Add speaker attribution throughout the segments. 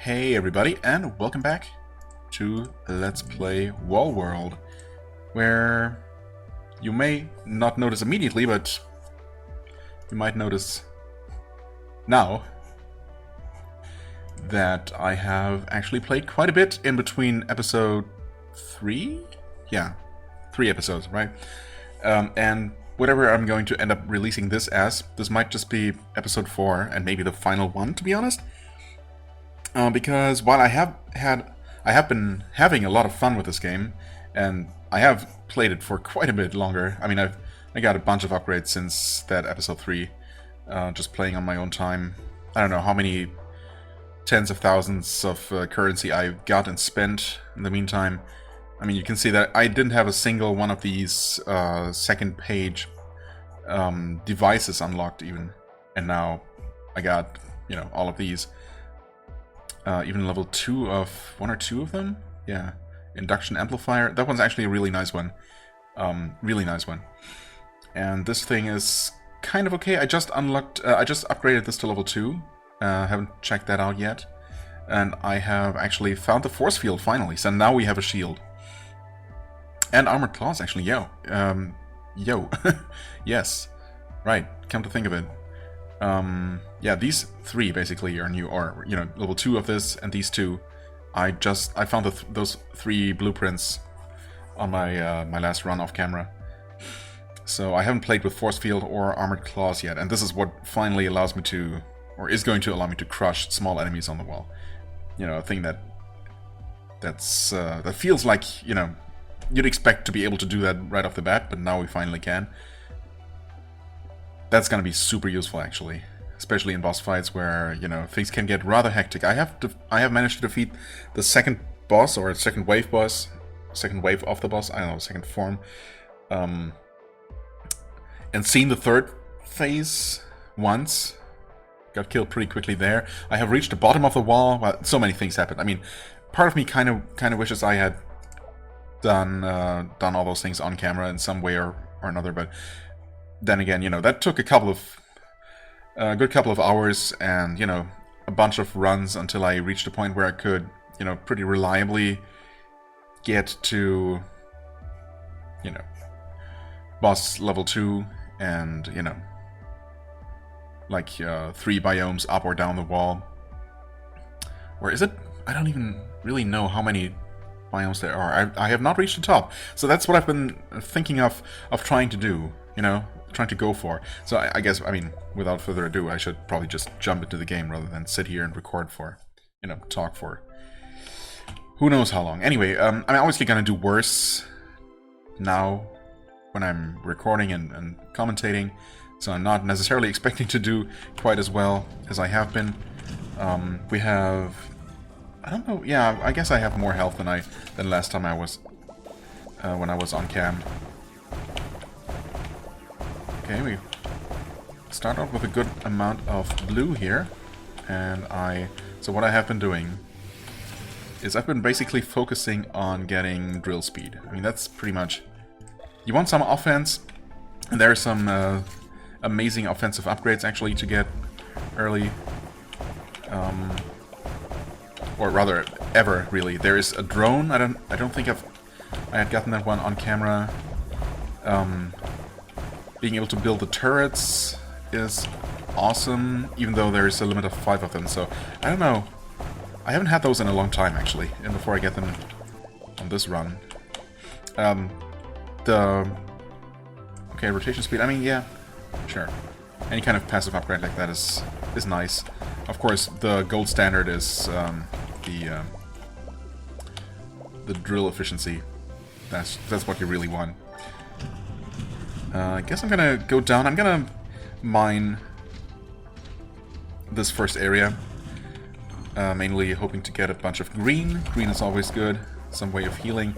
Speaker 1: Hey everybody, and welcome back to Let's Play Wall World, where you may not notice immediately, but you might notice now that I have actually played quite a bit in between episode 3? Yeah, 3 episodes, right? And whatever I'm going to end up releasing this as, this might just be episode 4 and maybe the final one, to be honest. Because while I have been having a lot of fun with this game, and I have played it for quite a bit longer. I mean, I got a bunch of upgrades since that episode 3, just playing on my own time. I don't know how many tens of thousands of currency I got and spent in the meantime. I mean, you can see that I didn't have a single one of these second page devices unlocked even, and now I got, you know, all of these. Even level 2 of 1 or 2 of them? Yeah. Induction amplifier. That one's actually a really nice one. Really nice one. And this thing is kind of okay. I just upgraded this to level 2. Haven't checked that out yet. And I have actually found the force field finally. So now we have a shield. And armored claws, actually. Yo. Yes. Right. Come to think of it. Yeah, these 3 basically are new, or, you know, level 2 of this and these 2. I found those 3 blueprints on my my last run off camera. So I haven't played with force field or armored claws yet, and this is what finally allows me to, or is going to allow me to crush small enemies on the wall. You know, a thing that feels like, you know, you'd expect to be able to do that right off the bat, but now we finally can. That's gonna be super useful, actually, especially in boss fights where, you know, things can get rather hectic. I have managed to defeat the second boss, or second wave boss, second wave of the boss. I don't know, second form, and seen the third phase once. Got killed pretty quickly there. I have reached the bottom of the wall. Well, so many things happened. I mean, part of me kind of wishes I had done all those things on camera in some way or another, but then again, you know, that took a good couple of hours and, you know, a bunch of runs until I reached a point where I could, you know, pretty reliably get to, you know, boss level 2 and, you know, like 3 biomes up or down the wall. Or is it? I don't even really know how many biomes there are. I have not reached the top. So that's what I've been thinking of trying to do, you know, trying to go for. So I guess, I mean, without further ado, I should probably just jump into the game rather than sit here and record for, you know, talk for who knows how long. Anyway, I'm obviously gonna do worse now when I'm recording and commentating, so I'm not necessarily expecting to do quite as well as I have been. We have, I don't know, yeah, I guess I have more health than last time I was when I was on cam. Okay, we start off with a good amount of blue here, and so what I have been doing is I've been basically focusing on getting drill speed. I mean, that's pretty much, you want some offense, and there are some amazing offensive upgrades actually to get early, or rather ever, really. There is a drone. I don't think I had gotten that one on camera. Being able to build the turrets is awesome, even though there's a limit of 5 of them, so I don't know. I haven't had those in a long time, actually, and before I get them on this run. Okay, rotation speed, I mean, yeah, sure. Any kind of passive upgrade like that is nice. Of course, the gold standard is the drill efficiency. That's what you really want. I guess I'm gonna go down. I'm gonna mine this first area, mainly hoping to get a bunch of green. Green is always good, some way of healing.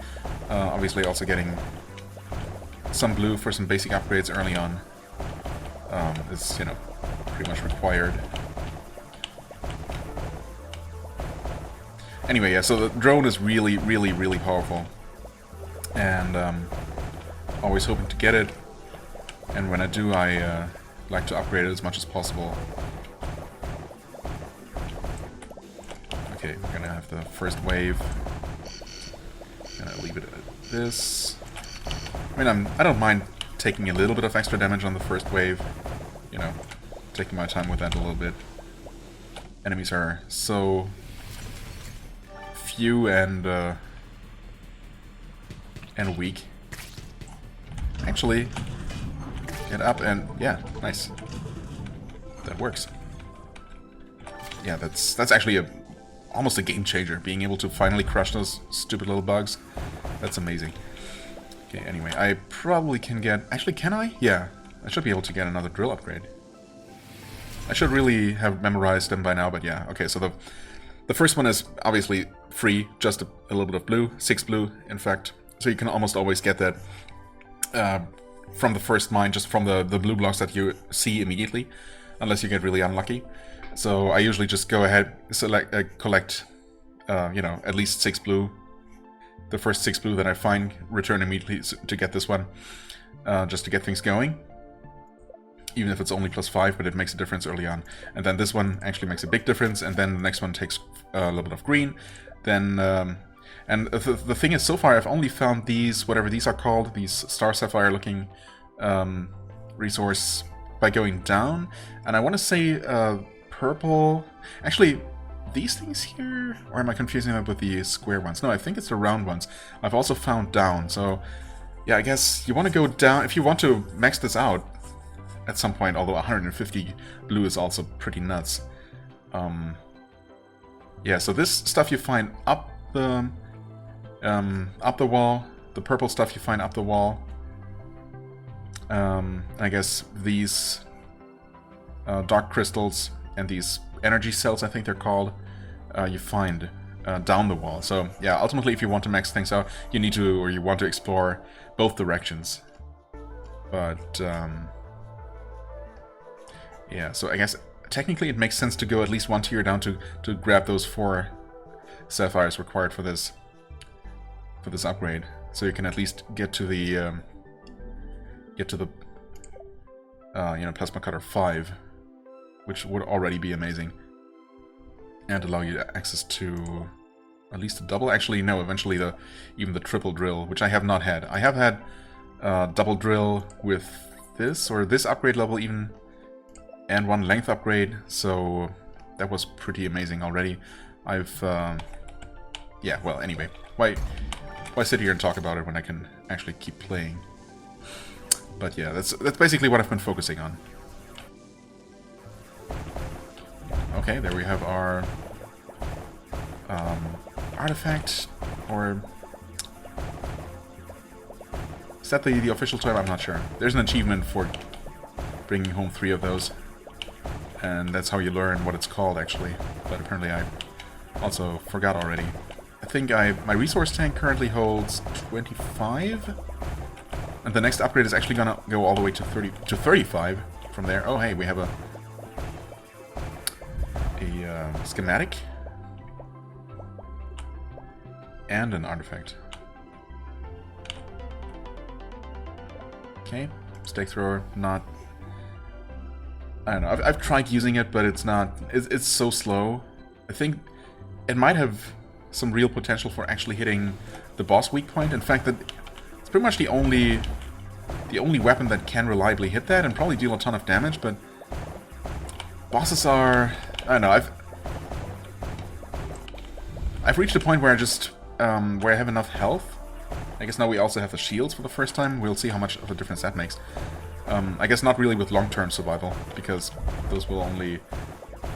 Speaker 1: Obviously also getting some blue for some basic upgrades early on is, you know, pretty much required. Anyway, yeah, so the drone is really, really, really powerful, and always hoping to get it. And when I do, I like to upgrade it as much as possible. Okay, we're gonna have the first wave. Gonna leave it at this. I mean, I don't mind taking a little bit of extra damage on the first wave. You know, taking my time with that a little bit. Enemies are so few and weak. Actually, get up and yeah, nice. That works. Yeah, that's actually almost a game changer. Being able to finally crush those stupid little bugs. That's amazing. Okay, anyway, I probably can get... Actually, can I? Yeah, I should be able to get another drill upgrade. I should really have memorized them by now, but yeah. Okay, so the first one is obviously free, just a little bit of blue, 6 blue, in fact. So you can almost always get that from the first mine, just from the blue blocks that you see immediately, unless you get really unlucky. So I usually just go ahead, collect, you know, at least 6 blue. The first 6 blue that I find, return immediately to get this one, just to get things going. Even if it's only +5, but it makes a difference early on. And then this one actually makes a big difference, and then the next one takes a little bit of green. Then, and the thing is, so far I've only found these, whatever these are called, these star sapphire looking resource by going down. And I want to say purple, actually these things here, or am I confusing them with the square ones? No, I think it's the round ones. I've also found down, so yeah, I guess you want to go down, if you want to max this out at some point, although 150 blue is also pretty nuts. Yeah, so this stuff you find up the wall, the purple stuff you find up the wall. I guess these dark crystals and these energy cells, I think they're called, you find down the wall. So yeah, ultimately if you want to max things out, you need to, or you want to explore both directions. But yeah, so I guess technically it makes sense to go at least one tier down to grab those 4 sapphires required for this upgrade, so you can at least get to the you know, plasma cutter 5, which would already be amazing, and allow you access to at least a double. Actually, no, eventually even the triple drill, which I have not had. I have had double drill with this, or this upgrade level even, and 1 length upgrade, so that was pretty amazing already. I've yeah, well, anyway, why sit here and talk about it when I can actually keep playing? But yeah, that's basically what I've been focusing on. Okay, there we have our artifact, or is that the official term? I'm not sure. There's an achievement for bringing home 3 of those, and that's how you learn what it's called, actually. But apparently I also forgot already. I think my resource tank currently holds 25, and the next upgrade is actually gonna go all the way to 35 from there. Oh hey, we have a schematic and an artifact. Okay, stake thrower, not... I don't know, I've tried using it, but it's not... It's so slow. I think it might have some real potential for actually hitting the boss weak point. In fact, it's pretty much the only weapon that can reliably hit that and probably deal a ton of damage, but bosses are... I don't know, I've reached a point where I just... where I have enough health. I guess now we also have the shields for the first time. We'll see how much of a difference that makes. I guess not really with long-term survival, because those will only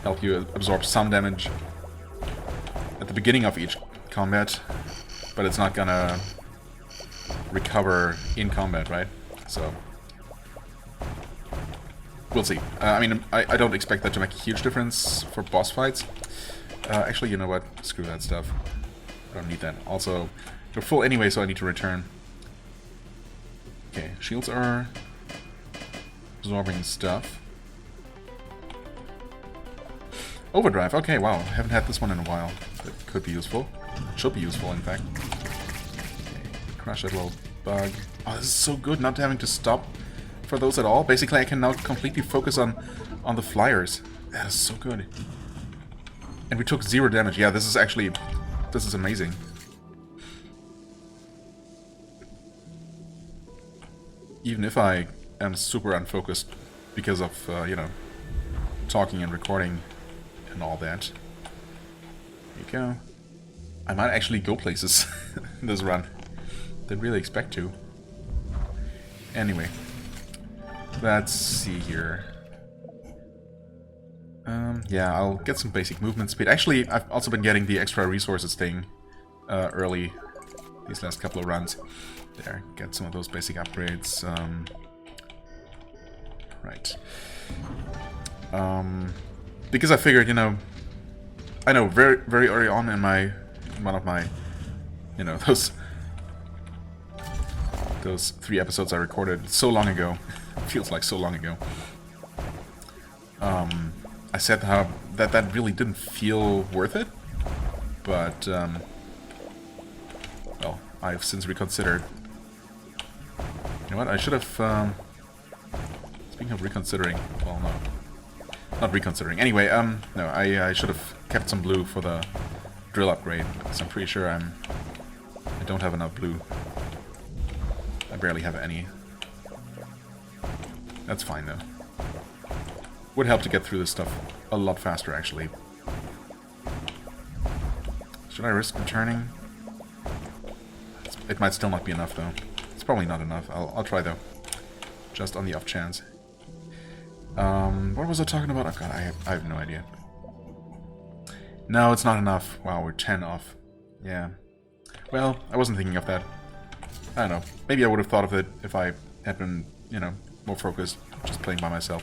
Speaker 1: help you absorb some damage at the beginning of each combat, but it's not gonna recover in combat, right? So we'll see. I mean, I don't expect that to make a huge difference for boss fights. Actually, you know what? Screw that stuff. I don't need that. Also, they're full anyway, so I need to return. Okay, shields are absorbing stuff. Overdrive, okay, wow. I haven't had this one in a while. That could be useful. Should be useful, in fact. Okay, crush that little bug. Oh, this is so good, not having to stop for those at all. Basically, I can now completely focus on the flyers. That is so good. And we took 0 damage. Yeah, this is actually... This is amazing. Even if I am super unfocused because of, you know, talking and recording and all that. There you go. I might actually go places in this run. Didn't really expect to. Anyway. Let's see here. Yeah, I'll get some basic movement speed. Actually, I've also been getting the extra resources thing early these last couple of runs. There, get some of those basic upgrades. Right. Because I figured, you know, I know very early on in one of my, you know, those 3 episodes I recorded so long ago, feels like so long ago. I said how that really didn't feel worth it, but well, I've since reconsidered. You know what? I should have. Speaking of reconsidering, well, no, not reconsidering. Anyway, no, I should have kept some blue for the drill upgrade because I'm pretty sure I don't have enough blue. I barely have any. That's fine though. Would help to get through this stuff a lot faster, actually. Should I risk returning? It might still not be enough, though. It's probably not enough. I'll try, though. Just on the off chance. What was I talking about? Oh, God, I have no idea. No, it's not enough. Wow, we're 10 off. Yeah. Well, I wasn't thinking of that. I don't know. Maybe I would have thought of it if I had been, you know, more focused, just playing by myself.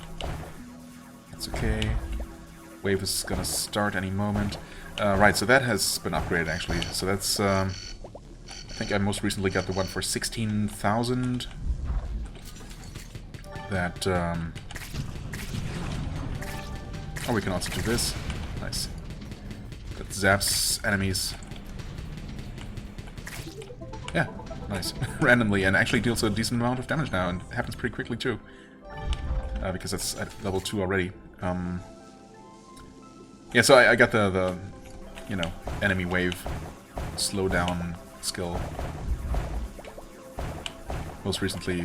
Speaker 1: It's okay. Wave is gonna start any moment. Right, so that has been upgraded actually. So that's, I think I most recently got the one for 16,000. That, oh, we can also do this. Nice. That zaps enemies. Yeah, nice. Randomly, and actually deals a decent amount of damage now, and it happens pretty quickly too. Because that's at level 2 already. Yeah, so I got the you know, enemy wave slowdown skill most recently,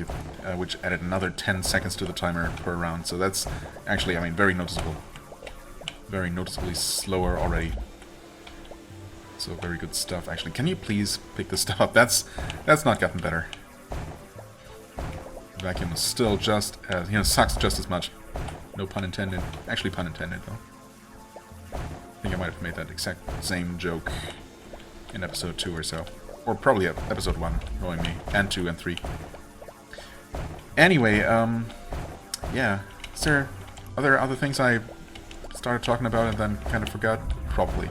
Speaker 1: which added another 10 seconds to the timer per round. So that's actually, I mean, very noticeable. Very noticeably slower already. So very good stuff. Actually, can you please pick this stuff up? That's not gotten better. The vacuum is still just as, you know, sucks just as much. No pun intended. Actually, pun intended, though. I think I might have made that exact same joke in episode 2 or so. Or probably episode 1, knowing me. And 2 and 3. Anyway, yeah. Is there other things I started talking about and then kind of forgot? Probably.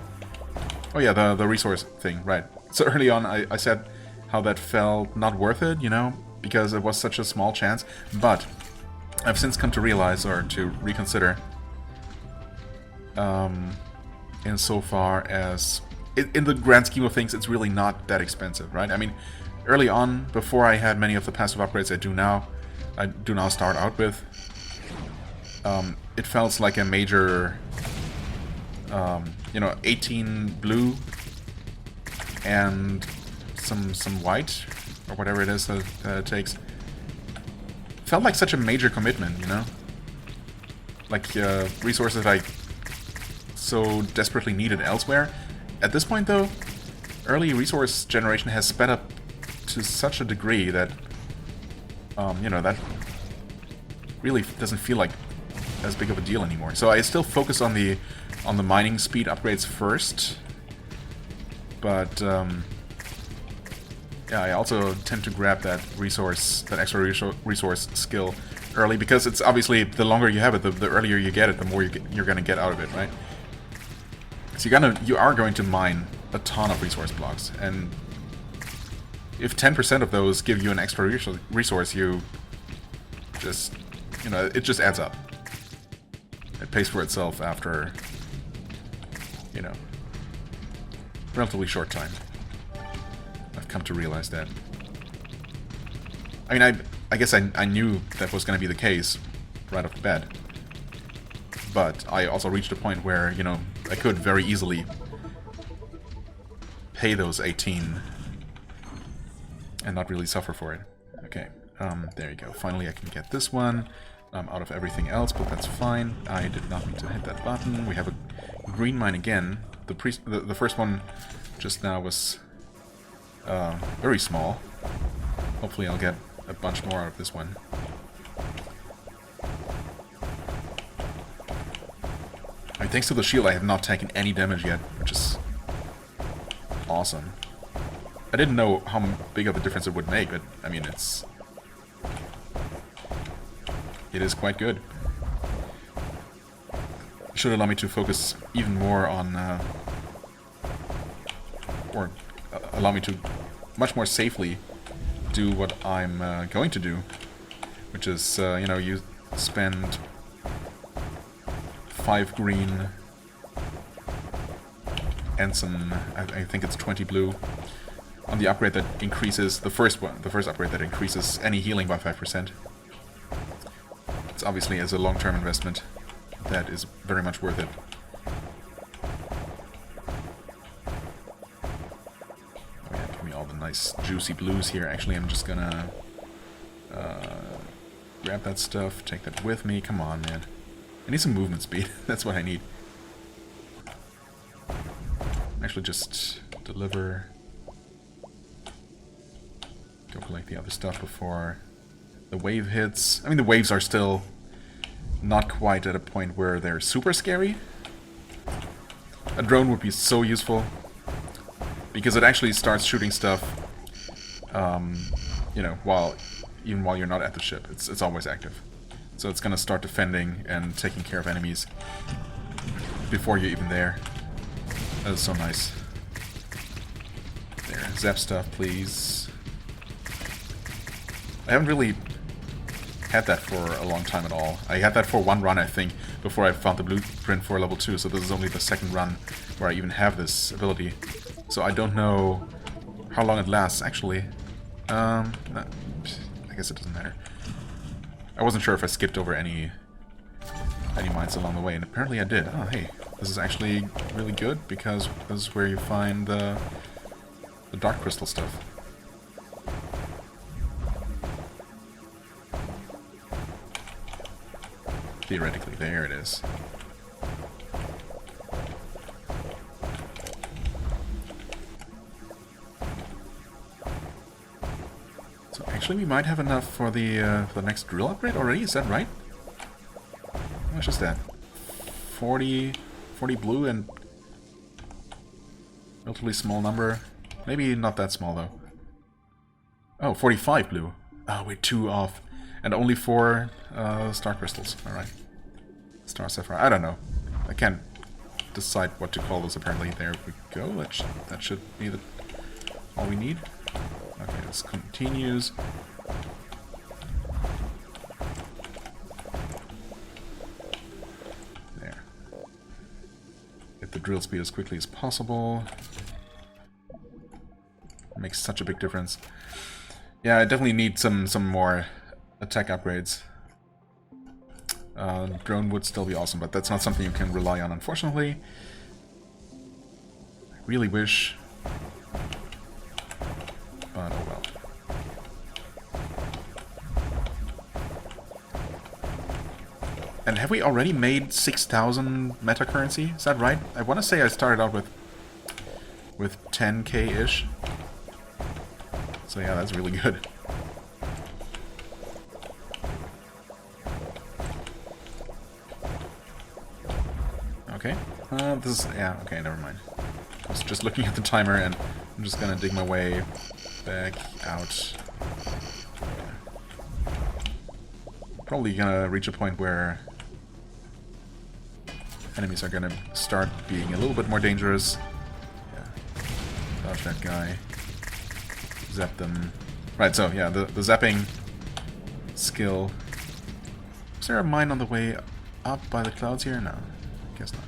Speaker 1: Oh yeah, the resource thing, right. So early on I said how that felt not worth it, you know, because it was such a small chance. But I've since come to realize, or to reconsider, insofar as, in the grand scheme of things, it's really not that expensive, right? I mean, early on, before I had many of the passive upgrades I do now start out with, it felt like a major, you know, 18 blue and some white, or whatever it is that it takes. Felt like such a major commitment, you know? Like, resources that I so desperately needed elsewhere. At this point, though, early resource generation has sped up to such a degree that, you know, that really doesn't feel like as big of a deal anymore. So I still focus on the mining speed upgrades first, but yeah, I also tend to grab that extra resource skill early, because it's obviously, the longer you have it, the earlier you get it, the more you're gonna get out of it, right? So you are going to mine a ton of resource blocks, and if 10% of those give you an extra resource, you just, you know, it just adds up. It pays for itself after, you know, relatively short time. I've come to realize that. I mean, I guess I knew that was going to be the case right off the bat. But I also reached a point where, you know, I could very easily pay those 18 and not really suffer for it. Okay, there you go. Finally I can get this one out of everything else, but that's fine. I did not need to hit that button. We have a green mine again. The first one just now was very small. Hopefully I'll get a bunch more out of this one. I mean, thanks to the shield I have not taken any damage yet, which is awesome. I didn't know how big of a difference it would make, but I mean it is quite good. It should allow me to focus even more on or allow me to much more safely do what I'm going to do, which is, you know, you spend 5 green and some, I think it's 20 blue, on the upgrade that increases, the first upgrade that increases any healing by 5%. It's obviously, as a long-term investment, that is very much worth it. Oh yeah, give me all the nice juicy blues here. Actually, I'm just gonna grab that stuff, take that with me. Come on, man. I need some movement speed. That's what I need. Actually, just deliver. Go collect the other stuff before the wave hits. I mean, the waves are still not quite at a point where they're super scary. A drone would be so useful, because it actually starts shooting stuff, you know, even while you're not at the ship. It's always active. So it's gonna start defending and taking care of enemies before you're even there. That is so nice. There, zap stuff, please. I haven't really had that for a long time at all. I had that for one run, I think, before I found the blueprint for level 2, so this is only the second run where I even have this ability. So I don't know how long it lasts, actually. I guess it doesn't matter. I wasn't sure if I skipped over any mines along the way, and apparently I did. Oh, hey, this is actually really good, because this is where you find the dark crystal stuff. Theoretically, there it is. So actually we might have enough for the next drill upgrade already, is that right? How much is that? 40 blue and relatively small number. Maybe not that small though. Oh, 45 blue. Oh, we're 2 off. And only 4 star crystals. Alright. Star sapphire. I don't know. I can't decide what to call those apparently. There we go. That should be all we need. Okay, this continues. There. Get the drill speed as quickly as possible. Makes such a big difference. Yeah, I definitely need some more attack upgrades. Drone would still be awesome, but that's not something you can rely on, unfortunately. I really wish, but oh well. And have we already made 6,000 meta currency? Is that right? I want to say I started out with 10k-ish. So yeah, that's really good. Okay. This is... yeah, okay, never mind. I was just looking at the timer, and I'm just gonna dig my way back out. Yeah. Probably gonna reach a point where enemies are gonna start being a little bit more dangerous. Yeah. Dodge that guy. Zap them. Right, so yeah, the zapping skill. Is there a mine on the way up by the clouds here? No, guess not.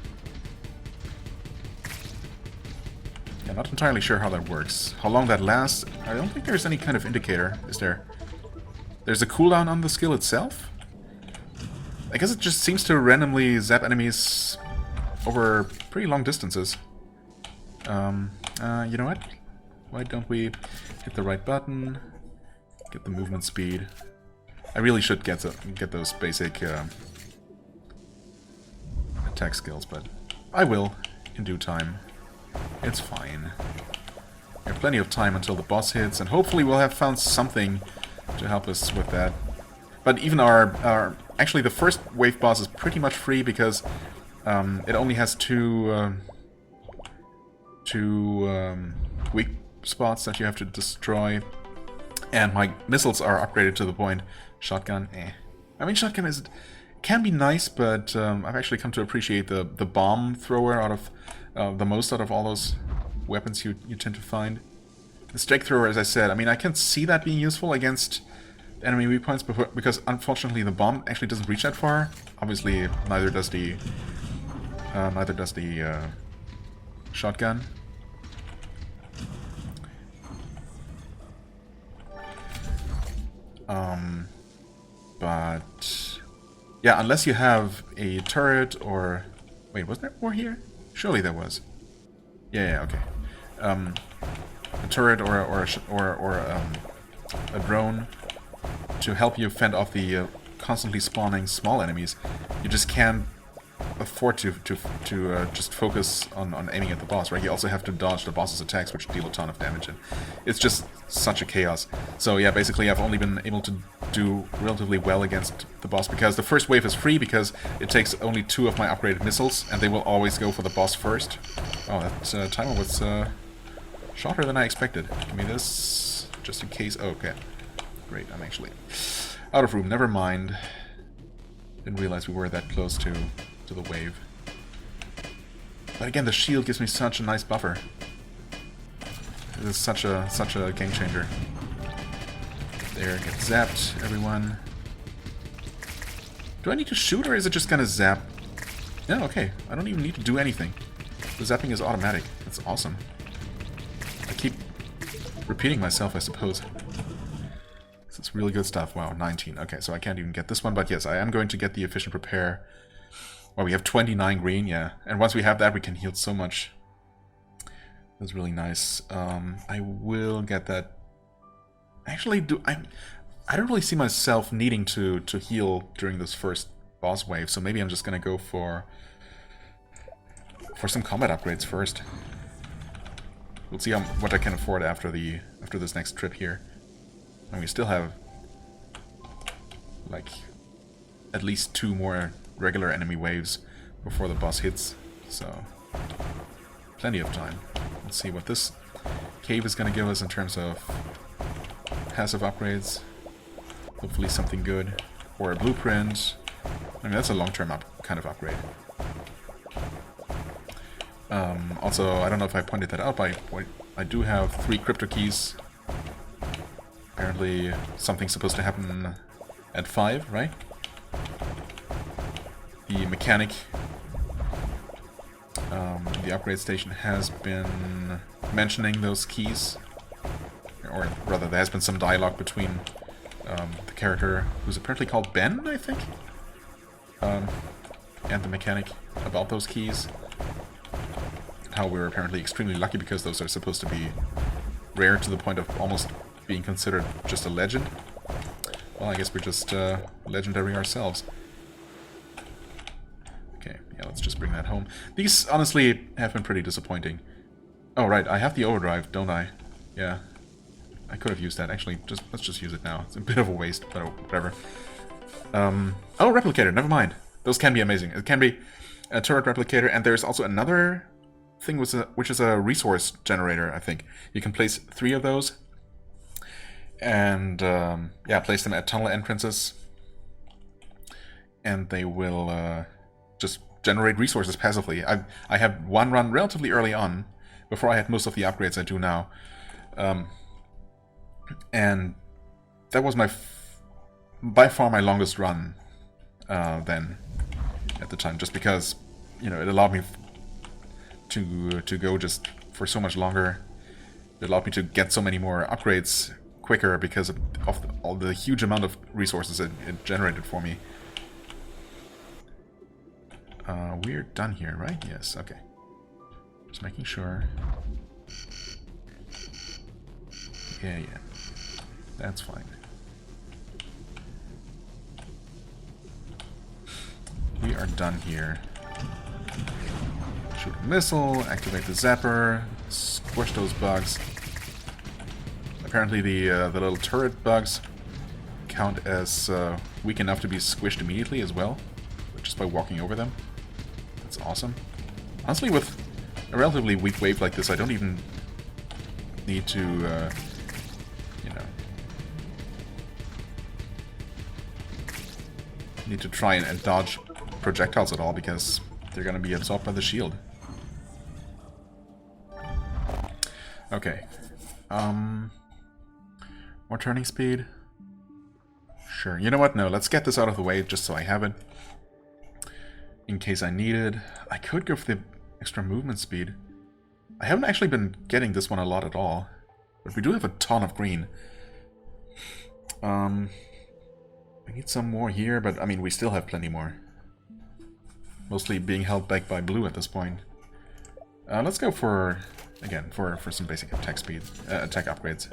Speaker 1: Yeah, not entirely sure how that works. How long that lasts? I don't think there's any kind of indicator, is there? There's a cooldown on the skill itself? I guess it just seems to randomly zap enemies over pretty long distances. You know what? Why don't we hit the right button, get the movement speed? I really should get those basic attack skills, but I will in due time. It's fine. We have plenty of time until the boss hits, and hopefully we'll have found something to help us with that. But even our actually the first wave boss is pretty much free because it only has two weak spots that you have to destroy, and my missiles are upgraded to the point. Shotgun, I mean, shotgun can be nice, but I've actually come to appreciate the bomb thrower out of the most out of all those weapons you tend to find. The stake thrower, as I said, I mean, I can see that being useful against enemy weak points, because unfortunately the bomb actually doesn't reach that far. Obviously, neither does the shotgun. But yeah, unless you have a turret or wait, was there more here? Surely there was. Yeah, okay. A turret or a drone to help you fend off the constantly spawning small enemies. You just can't afford to just focus on aiming at the boss, right? You also have to dodge the boss's attacks, which deal a ton of damage, and it's just such a chaos. So yeah, basically I've only been able to do relatively well against the boss because the first wave is free because it takes only 2 of my upgraded missiles, and they will always go for the boss first. Oh, that timer was shorter than I expected. Give me this, just in case. Oh, okay. Great, I'm actually out of room. Never mind. Didn't realize we were that close to the wave. But again, the shield gives me such a nice buffer. This is such a game changer. There, get zapped, everyone. Do I need to shoot, or is it just gonna zap? Yeah, okay. I don't even need to do anything. The zapping is automatic. That's awesome. I keep repeating myself, I suppose. This is really good stuff. Wow, 19. Okay, so I can't even get this one, but yes, I am going to get the efficient repair. Well, we have 29 green, yeah. And once we have that, we can heal so much. That's really nice. I will get that. Actually, I don't really see myself needing to heal during this first boss wave, so maybe I'm just gonna go for some combat upgrades first. We'll see what I can afford after this next trip here. And we still have like at least 2 more regular enemy waves before the boss hits, so plenty of time. Let's see what this cave is going to give us in terms of passive upgrades. Hopefully something good, or a blueprint. I mean, that's a long-term kind of upgrade. Also, I don't know if I pointed that out, but I do have 3 crypto keys. Apparently something's supposed to happen at 5, right? The mechanic, the upgrade station, has been mentioning those keys, or rather there has been some dialogue between the character, who's apparently called Ben, I think, and the mechanic about those keys. How we're apparently extremely lucky because those are supposed to be rare to the point of almost being considered just a legend. Well, I guess we're just legendary ourselves. Okay, yeah, let's just bring that home. These, honestly, have been pretty disappointing. Oh, right, I have the overdrive, don't I? Yeah. I could have used that. Actually, let's just use it now. It's a bit of a waste, but whatever. Oh, replicator, never mind. Those can be amazing. It can be a turret replicator, and there's also another thing which is a resource generator, I think. You can place 3 of those, and yeah, place them at tunnel entrances, and they will just generate resources passively. I had one run relatively early on, before I had most of the upgrades I do now, and that was by far my longest run then at the time, just because, you know, it allowed me to go just for so much longer. It allowed me to get so many more upgrades quicker because of all the huge amount of resources it generated for me. We're done here, right? Yes, okay. Just making sure. Yeah. That's fine. We are done here. Shoot a missile, activate the zapper, squish those bugs. Apparently the little turret bugs count as weak enough to be squished immediately as well, just by walking over them. That's awesome. Honestly, with a relatively weak wave like this, I don't even need to, you know, need to try and dodge projectiles at all, because they're going to be absorbed by the shield. Okay. More turning speed? Sure. You know what? No, let's get this out of the way just so I have it. In case I need it. I could go for the extra movement speed. I haven't actually been getting this one a lot at all. But we do have a ton of green. We need some more here, but I mean, we still have plenty more. Mostly being held back by blue at this point. Let's go for, again, for some basic attack speed, attack upgrades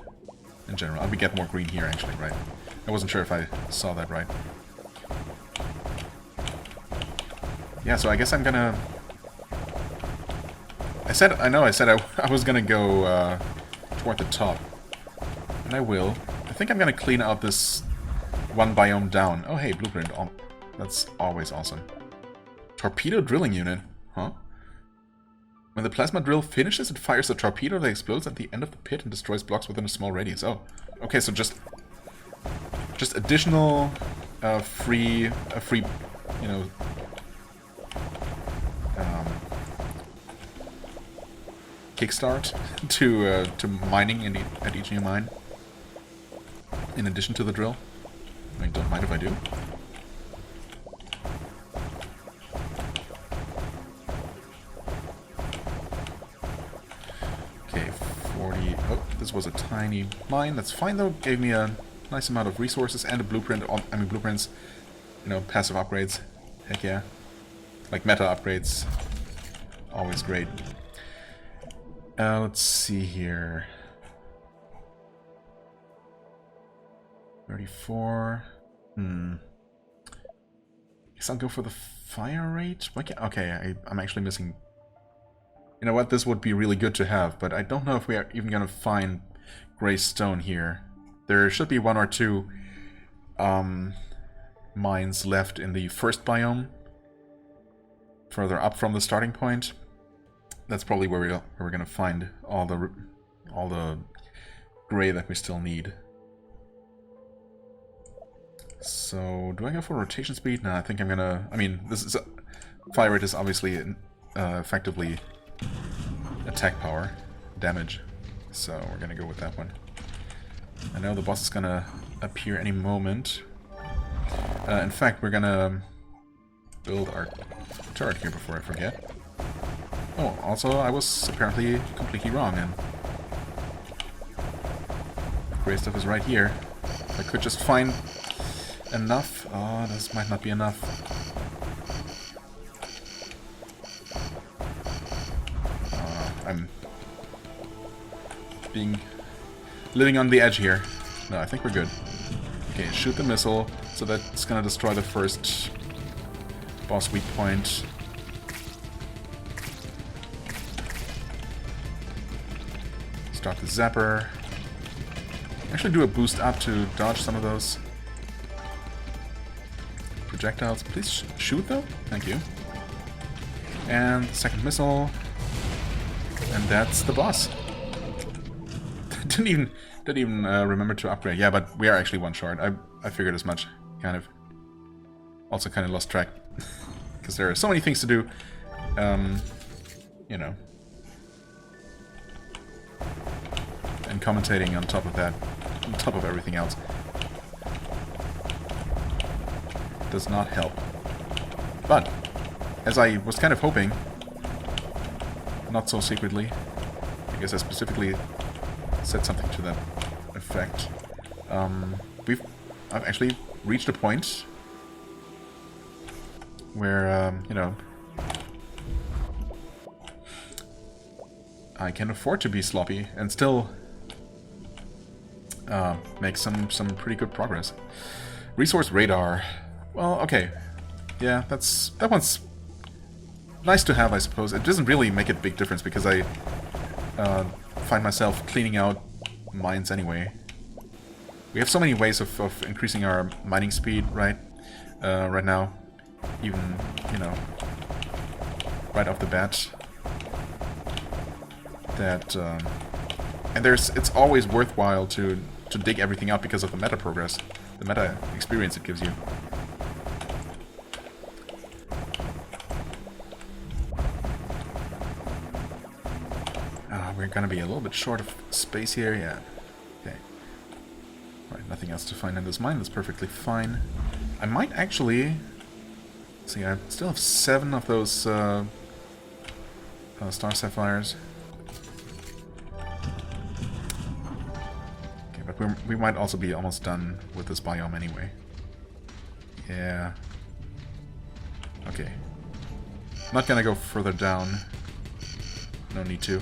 Speaker 1: in general. We get more green here, actually, right? I wasn't sure if I saw that right. Yeah, so I guess I'm gonna... I said I was gonna go toward the top. And I will. I think I'm gonna clean out this one biome down. Oh, hey, blueprint. Oh, that's always awesome. Torpedo drilling unit. Huh? When the plasma drill finishes, it fires a torpedo that explodes at the end of the pit and destroys blocks within a small radius. Oh, okay, so just additional free, you know, kickstart to mining at each new mine. In addition to the drill. I mean, don't mind if I do. Okay, 40. Oh, this was a tiny mine. That's fine though. Gave me a nice amount of resources and a blueprint. I mean, blueprints. You know, passive upgrades. Heck yeah. Like meta upgrades. Always great. Let's see here. 34. Guess I'll go for the fire rate. Okay, I'm actually missing. You know what? This would be really good to have, but I don't know if we are even gonna find gray stone here. There should be one or two mines left in the first biome, further up from the starting point. That's probably where we're gonna find all the gray that we still need. So, do I go for rotation speed? No, I think I'm gonna... I mean, this is... fire rate is obviously effectively attack power, damage. So, we're gonna go with that one. I know the boss is gonna appear any moment. In fact, we're gonna build our turret here before I forget. Oh, also, I was apparently completely wrong, and... gray stuff is right here. If I could just find... enough? Oh, this might not be enough. I'm living on the edge here. No, I think we're good. Okay, shoot the missile. So that's gonna destroy the first boss weak point. Start the zapper. Actually do a boost up to dodge some of those projectiles. Please shoot though. Thank you. And the second missile. And that's the boss. didn't even remember to upgrade. Yeah, but we are actually one short. I figured as much. Kind of. Also kind of lost track. Because there are so many things to do. You know. And commentating on top of that. On top of everything else. Does not help. But, as I was kind of hoping, not so secretly, I guess I specifically said something to that effect, I've actually reached a point where, you know, I can afford to be sloppy and still make some pretty good progress. Resource radar. Well, okay. Yeah, that one's nice to have, I suppose. It doesn't really make a big difference because I find myself cleaning out mines anyway. We have so many ways of increasing our mining speed, right? Right now, even, you know, right off the bat. That and it's always worthwhile to dig everything out because of the meta progress, the meta experience it gives you. We're gonna be a little bit short of space here, yeah. Okay. Right, nothing else to find in this mine. That's perfectly fine. I might actually see. I still have 7 of those star sapphires. Okay, but we might also be almost done with this biome anyway. Yeah. Okay. Not gonna go further down. No need to.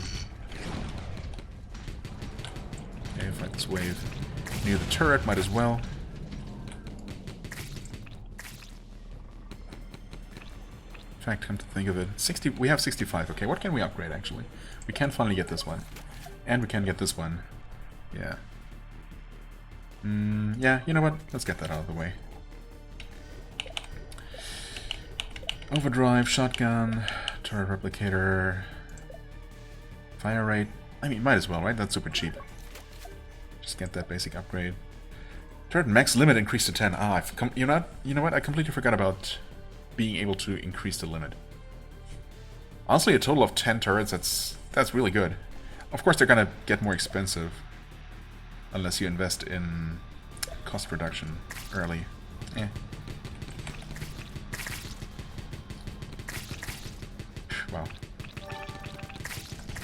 Speaker 1: Okay, fight this wave near the turret, might as well. In fact, come to think of it, 60. We have 65. Okay, what can we upgrade actually? We can finally get this one, and we can get this one. Yeah. Yeah. You know what? Let's get that out of the way. Overdrive, shotgun, turret replicator, fire rate. I mean, might as well, right? That's super cheap. Just get that basic upgrade. Turret max limit increased to 10. Ah, you know what? I completely forgot about being able to increase the limit. Honestly, a total of 10 turrets, that's really good. Of course, they're gonna get more expensive unless you invest in cost reduction early. Eh. Wow.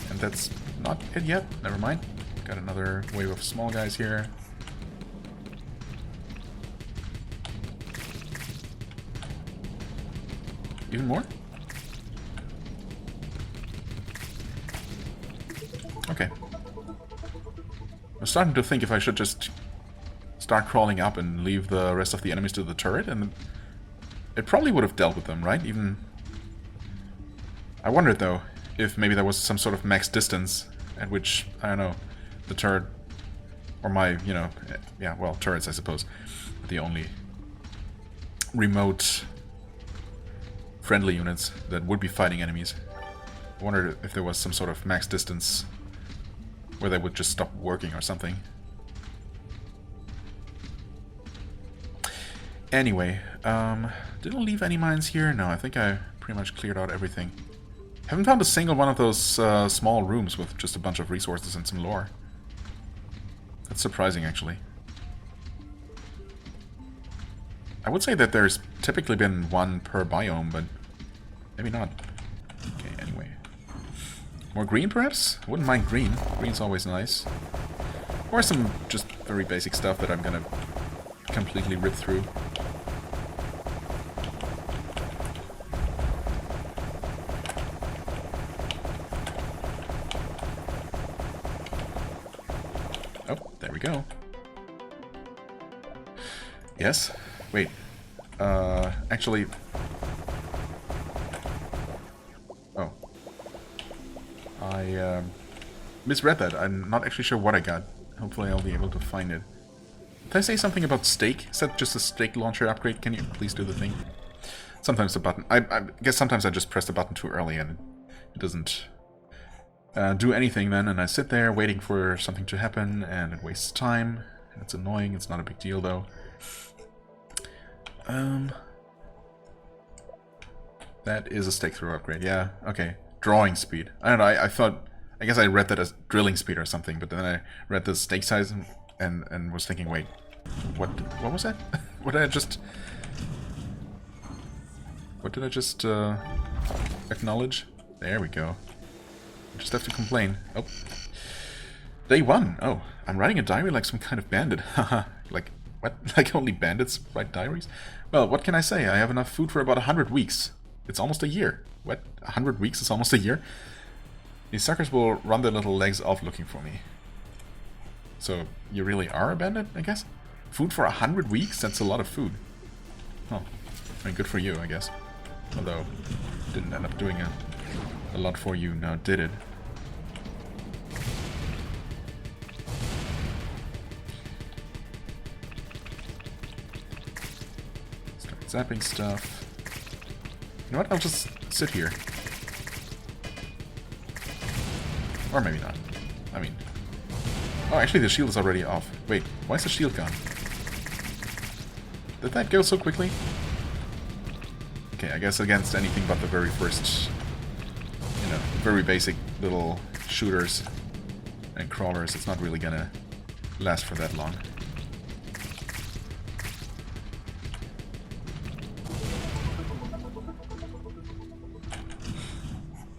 Speaker 1: And that's not it yet. Never mind. Got another wave of small guys here. Even more? Okay. I'm starting to think if I should just start crawling up and leave the rest of the enemies to the turret, and it probably would have dealt with them, right? Even... I wondered, though, if maybe there was some sort of max distance at which, I don't know, the turret, or my, you know, yeah, well, turrets, I suppose, are the only remote friendly units that would be fighting enemies. I wondered if there was some sort of max distance where they would just stop working or something. Anyway, didn't leave any mines here? No, I think I pretty much cleared out everything. Haven't found a single one of those small rooms with just a bunch of resources and some lore. That's surprising, actually. I would say that there's typically been one per biome, but maybe not. Okay, anyway. More green, perhaps? I wouldn't mind green. Green's always nice. Or some just very basic stuff that I'm gonna completely rip through. Oh, there we go. Yes? Wait. Actually... Oh. I, misread that. I'm not actually sure what I got. Hopefully I'll be able to find it. Did I say something about steak? Is that just a steak launcher upgrade? Can you please do the thing? Sometimes the button... I guess sometimes I just press the button too early and it doesn't do anything then, and I sit there waiting for something to happen, and it wastes time. It's annoying. It's not a big deal, though. That is a stake throw upgrade, yeah, okay. Drawing speed. I don't know, I thought... I guess I read that as drilling speed or something, but then I read the stake size and was thinking, wait, what was that? What did I just acknowledge? There we go. I just have to complain. Oh. Day 1. Oh, I'm writing a diary like some kind of bandit. Haha. Like, what? Like only bandits write diaries? Well, what can I say? I have enough food for about 100 weeks. It's almost a year. What? 100 weeks is almost a year? These suckers will run their little legs off looking for me. So, you really are a bandit, I guess? Food for 100 weeks? That's a lot of food. Oh, I mean, good for you, I guess. Although, didn't end up doing a lot for you now, did it? Start zapping stuff. You know what? I'll just sit here. Or maybe not. I mean... Oh, actually the shield is already off. Wait, why is the shield gone? Did that go so quickly? Okay, I guess against anything but the very first... You know, very basic little shooters and crawlers, it's not really gonna last for that long.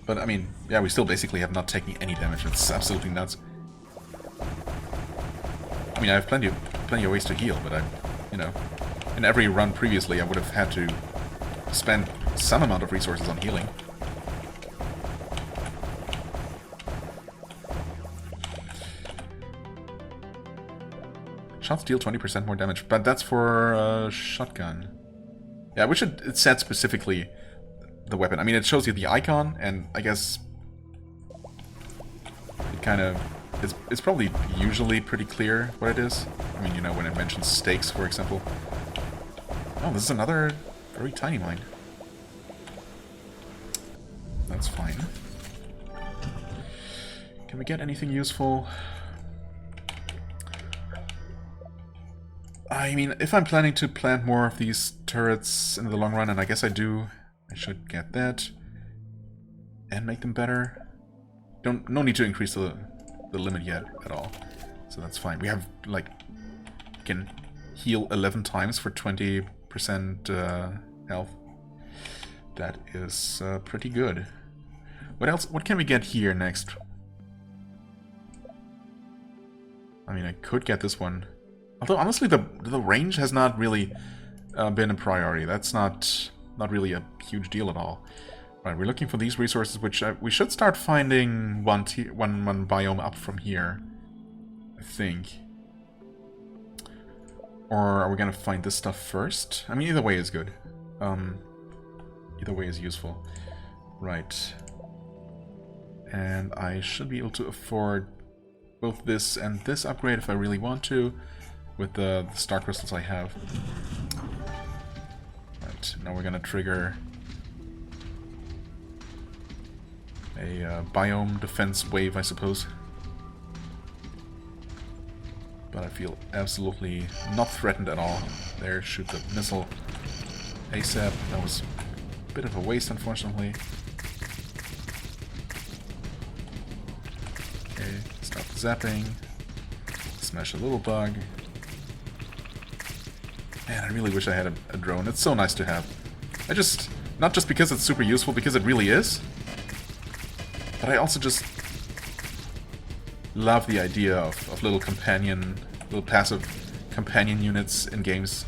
Speaker 1: But, I mean, yeah, we still basically have not taken any damage. It's absolutely nuts. I mean, I have plenty of ways to heal, but you know, in every run previously I would have had to spend some amount of resources on healing. Shots deal 20% more damage, but that's for a shotgun. Yeah, I wish it said specifically the weapon. I mean, it shows you the icon, and I guess it kind of... It's probably usually pretty clear what it is. I mean, you know, when it mentions stakes, for example. Oh, this is another very tiny mine. That's fine. Can we get anything useful? I mean, if I'm planning to plant more of these turrets in the long run, and I guess I do, I should get that. And make them better. No need to increase the limit yet at all. So that's fine. We have, like, can heal 11 times for 20% health. That is pretty good. What else? What can we get here next? I mean, I could get this one. Although, honestly, the range has not really been a priority. That's not really a huge deal at all. Right, we're looking for these resources, which we should start finding one biome up from here, I think. Or are we gonna find this stuff first? I mean, either way is good. Either way is useful. Right. And I should be able to afford both this and this upgrade if I really want to, with the star crystals I have. Right, now we're gonna trigger a biome defense wave, I suppose. But I feel absolutely not threatened at all. There, shoot the missile ASAP. That was a bit of a waste, unfortunately. Okay, stop zapping. Smash a little bug. Man, I really wish I had a drone. It's so nice to have. Not just because it's super useful, because it really is. But I also just love the idea of little passive companion units in games.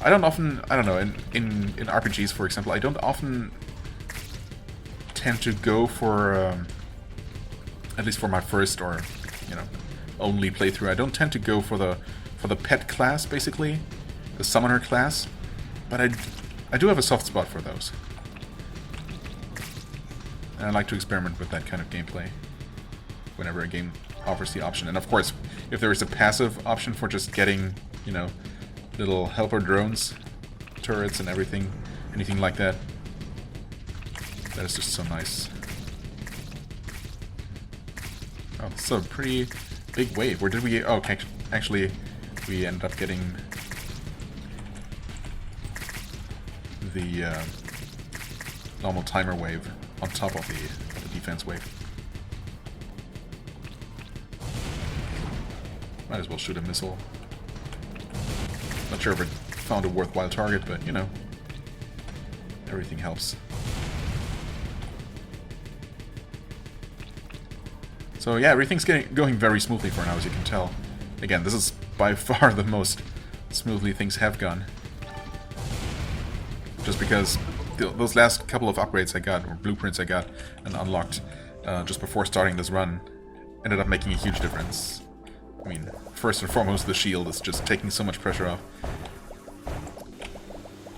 Speaker 1: I don't know, in RPGs, for example, I don't often tend to go for, at least for my first or, you know, only playthrough, I don't tend to go for the pet class, basically, the summoner class, but I do have a soft spot for those. And I like to experiment with that kind of gameplay whenever a game offers the option. And of course, if there is a passive option for just getting, you know, little helper drones, turrets and everything, anything like that, that is just so nice. Oh, this is a pretty big wave. Where did we... Oh, actually, we ended up getting the normal timer wave on top of the defense wave. Might as well shoot a missile. Not sure if it found a worthwhile target, but you know, everything helps. So yeah, everything's going very smoothly for now, as you can tell. Again, this is by far the most smoothly things have gone. Just because those last couple of upgrades I got, or blueprints I got and unlocked just before starting this run, ended up making a huge difference. I mean, first and foremost, the shield is just taking so much pressure off.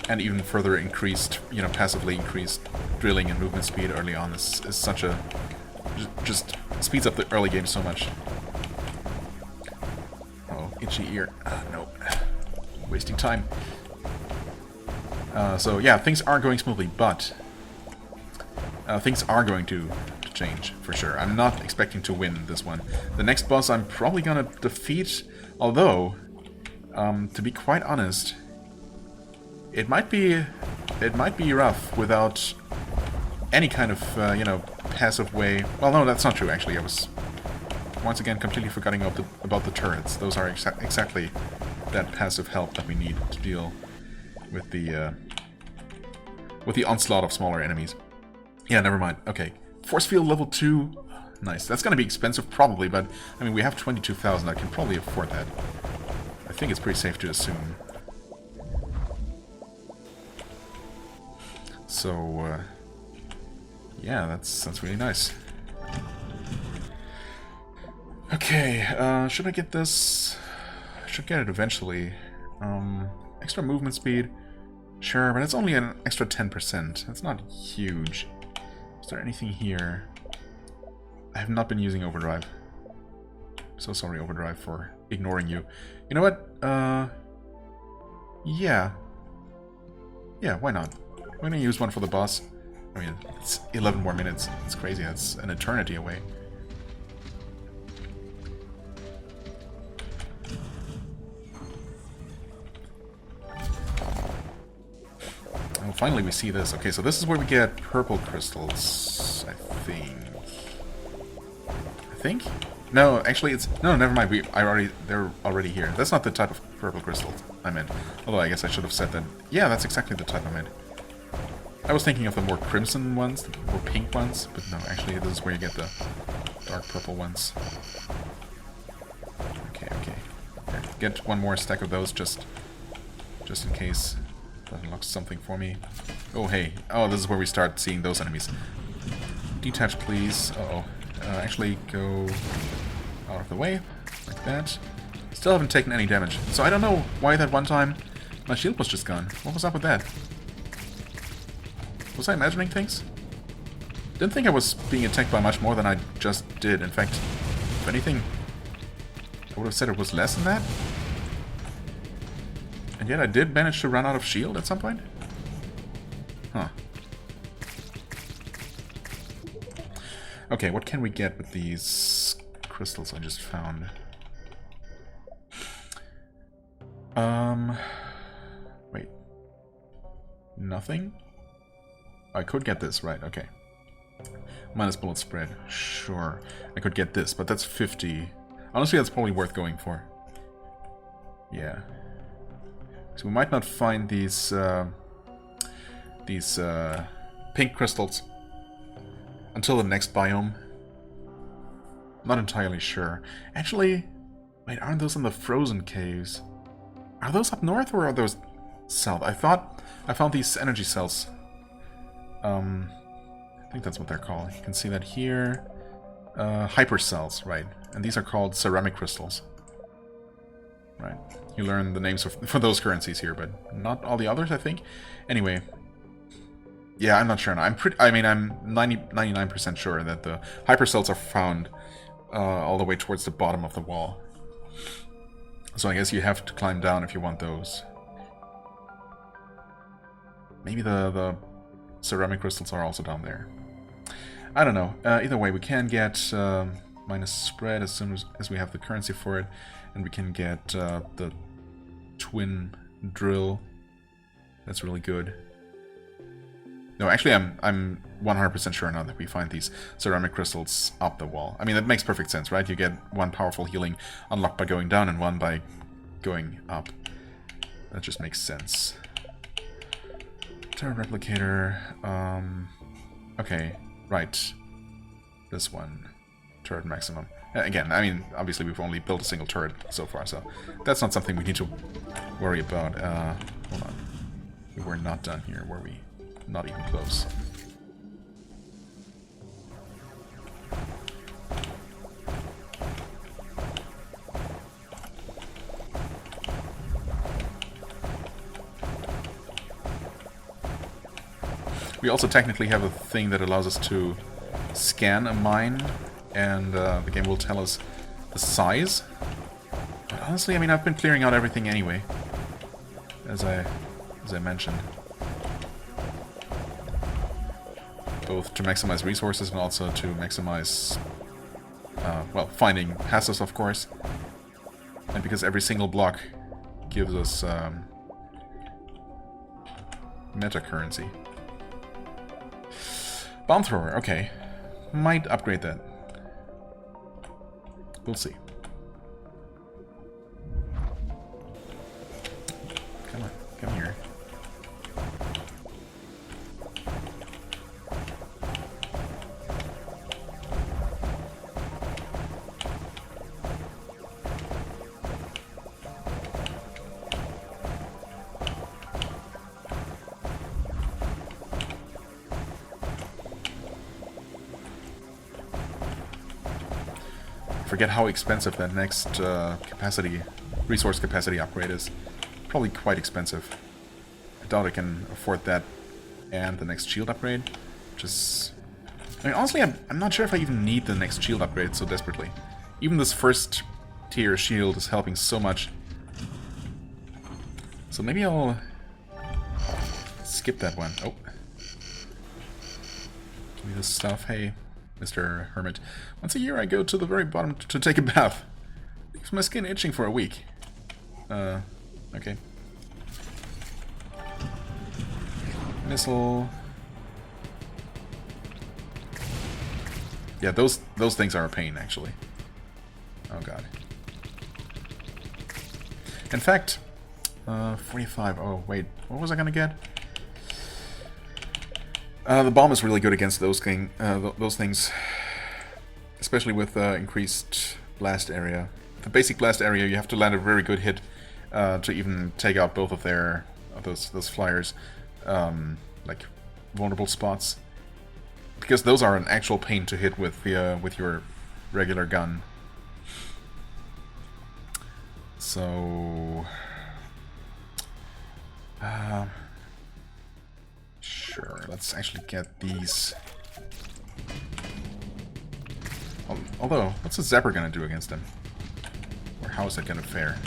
Speaker 1: And even further increased, you know, passively increased drilling and movement speed early on is such a... just speeds up the early game so much. Oh, itchy ear. No. Wasting time. So yeah, things are going smoothly, but things are going to change, for sure. I'm not expecting to win this one. The next boss I'm probably gonna defeat, although, to be quite honest, it might be rough without any kind of, you know, passive way. Well, no, that's not true, actually. I was, once again, completely forgetting about the turrets. Those are exactly that passive help that we need to deal with the onslaught of smaller enemies. Yeah, never mind. Okay. Force field level 2. Nice. That's going to be expensive, probably, but, I mean, we have 22,000. I can probably afford that. I think it's pretty safe to assume. So, yeah, that's really nice. Okay, should I get this? I should get it eventually. Extra movement speed. Sure, but it's only an extra 10%. That's not huge. Is there anything here? I have not been using overdrive. So sorry, overdrive, for ignoring you. You know what? Yeah. Yeah, why not? I'm gonna use one for the boss. I mean, it's 11 more minutes. It's crazy. That's an eternity away. Oh, finally we see this. Okay, so this is where we get purple crystals, I think. No, actually it's... No, never mind. They're already here. That's not the type of purple crystals I meant. Although I guess I should have said that. Yeah, that's exactly the type I meant. I was thinking of the more crimson ones, the more pink ones, but no, actually this is where you get the dark purple ones. Okay. Here, get one more stack of those just in case that unlocks something for me. Oh, hey. Oh, this is where we start seeing those enemies. Detach, please. Uh-oh. Actually, go out of the way, like that. Still haven't taken any damage. So I don't know why that one time my shield was just gone. What was up with that? Was I imagining things? Didn't think I was being attacked by much more than I just did. In fact, if anything, I would have said it was less than that. And yet I did manage to run out of shield at some point? Huh. Okay, what can we get with these crystals I just found? Wait. Nothing? I could get this, right, okay. Minus bullet spread, sure. I could get this, but that's 50. Honestly, that's probably worth going for. Yeah. So we might not find these pink crystals until the next biome. Not entirely sure. Actually, wait, aren't those in the frozen caves? Are those up north or are those south? I thought I found these energy cells. I think that's what they're called. You can see that here. Hypercells, right. And these are called ceramic crystals. Right. You learn the names for those currencies here, but not all the others, I think. Anyway. Yeah, I'm not sure now. I'm 99% sure that the hypercells are found all the way towards the bottom of the wall. So I guess you have to climb down if you want those. Maybe the ceramic crystals are also down there. I don't know. Either way, we can get minus spread as soon as we have the currency for it. And we can get the twin drill. That's really good. No, actually, I'm 100% sure now that we find these ceramic crystals up the wall. I mean, that makes perfect sense, right? You get one powerful healing unlocked by going down and one by going up. That just makes sense. Turret replicator. Okay, right. This one. Turret maximum. Again, I mean, obviously we've only built a single turret so far, so that's not something we need to worry about. Hold on. We were not done here, were we? Not even close. We also technically have a thing that allows us to scan a mine, and the game will tell us the size. But honestly, I mean, I've been clearing out everything anyway, as I mentioned, both to maximize resources and also to maximize, well, finding passes, of course, and because every single block gives us meta currency. Bomb thrower, okay. Might upgrade that. We'll see. Come on, come here. Forget how expensive that next resource capacity upgrade is. Probably quite expensive. I doubt I can afford that and the next shield upgrade. Just, I mean, honestly, I'm not sure if I even need the next shield upgrade so desperately. Even this first tier shield is helping so much. So maybe I'll skip that one. Oh. Give me this stuff. Hey, Mr. Hermit. Once a year I go to the very bottom to take a bath. Leaves my skin itching for a week. Okay. Missile. Yeah, those things are a pain, actually. Oh god. In fact, 45. Oh wait, what was I gonna get? The bomb is really good against those things, especially with increased blast area. The basic blast area, you have to land a very good hit to even take out both of those flyers, like vulnerable spots, because those are an actual pain to hit with your regular gun. So, sure, let's actually get these. Although, what's a Zapper gonna do against them? Or how is it gonna fare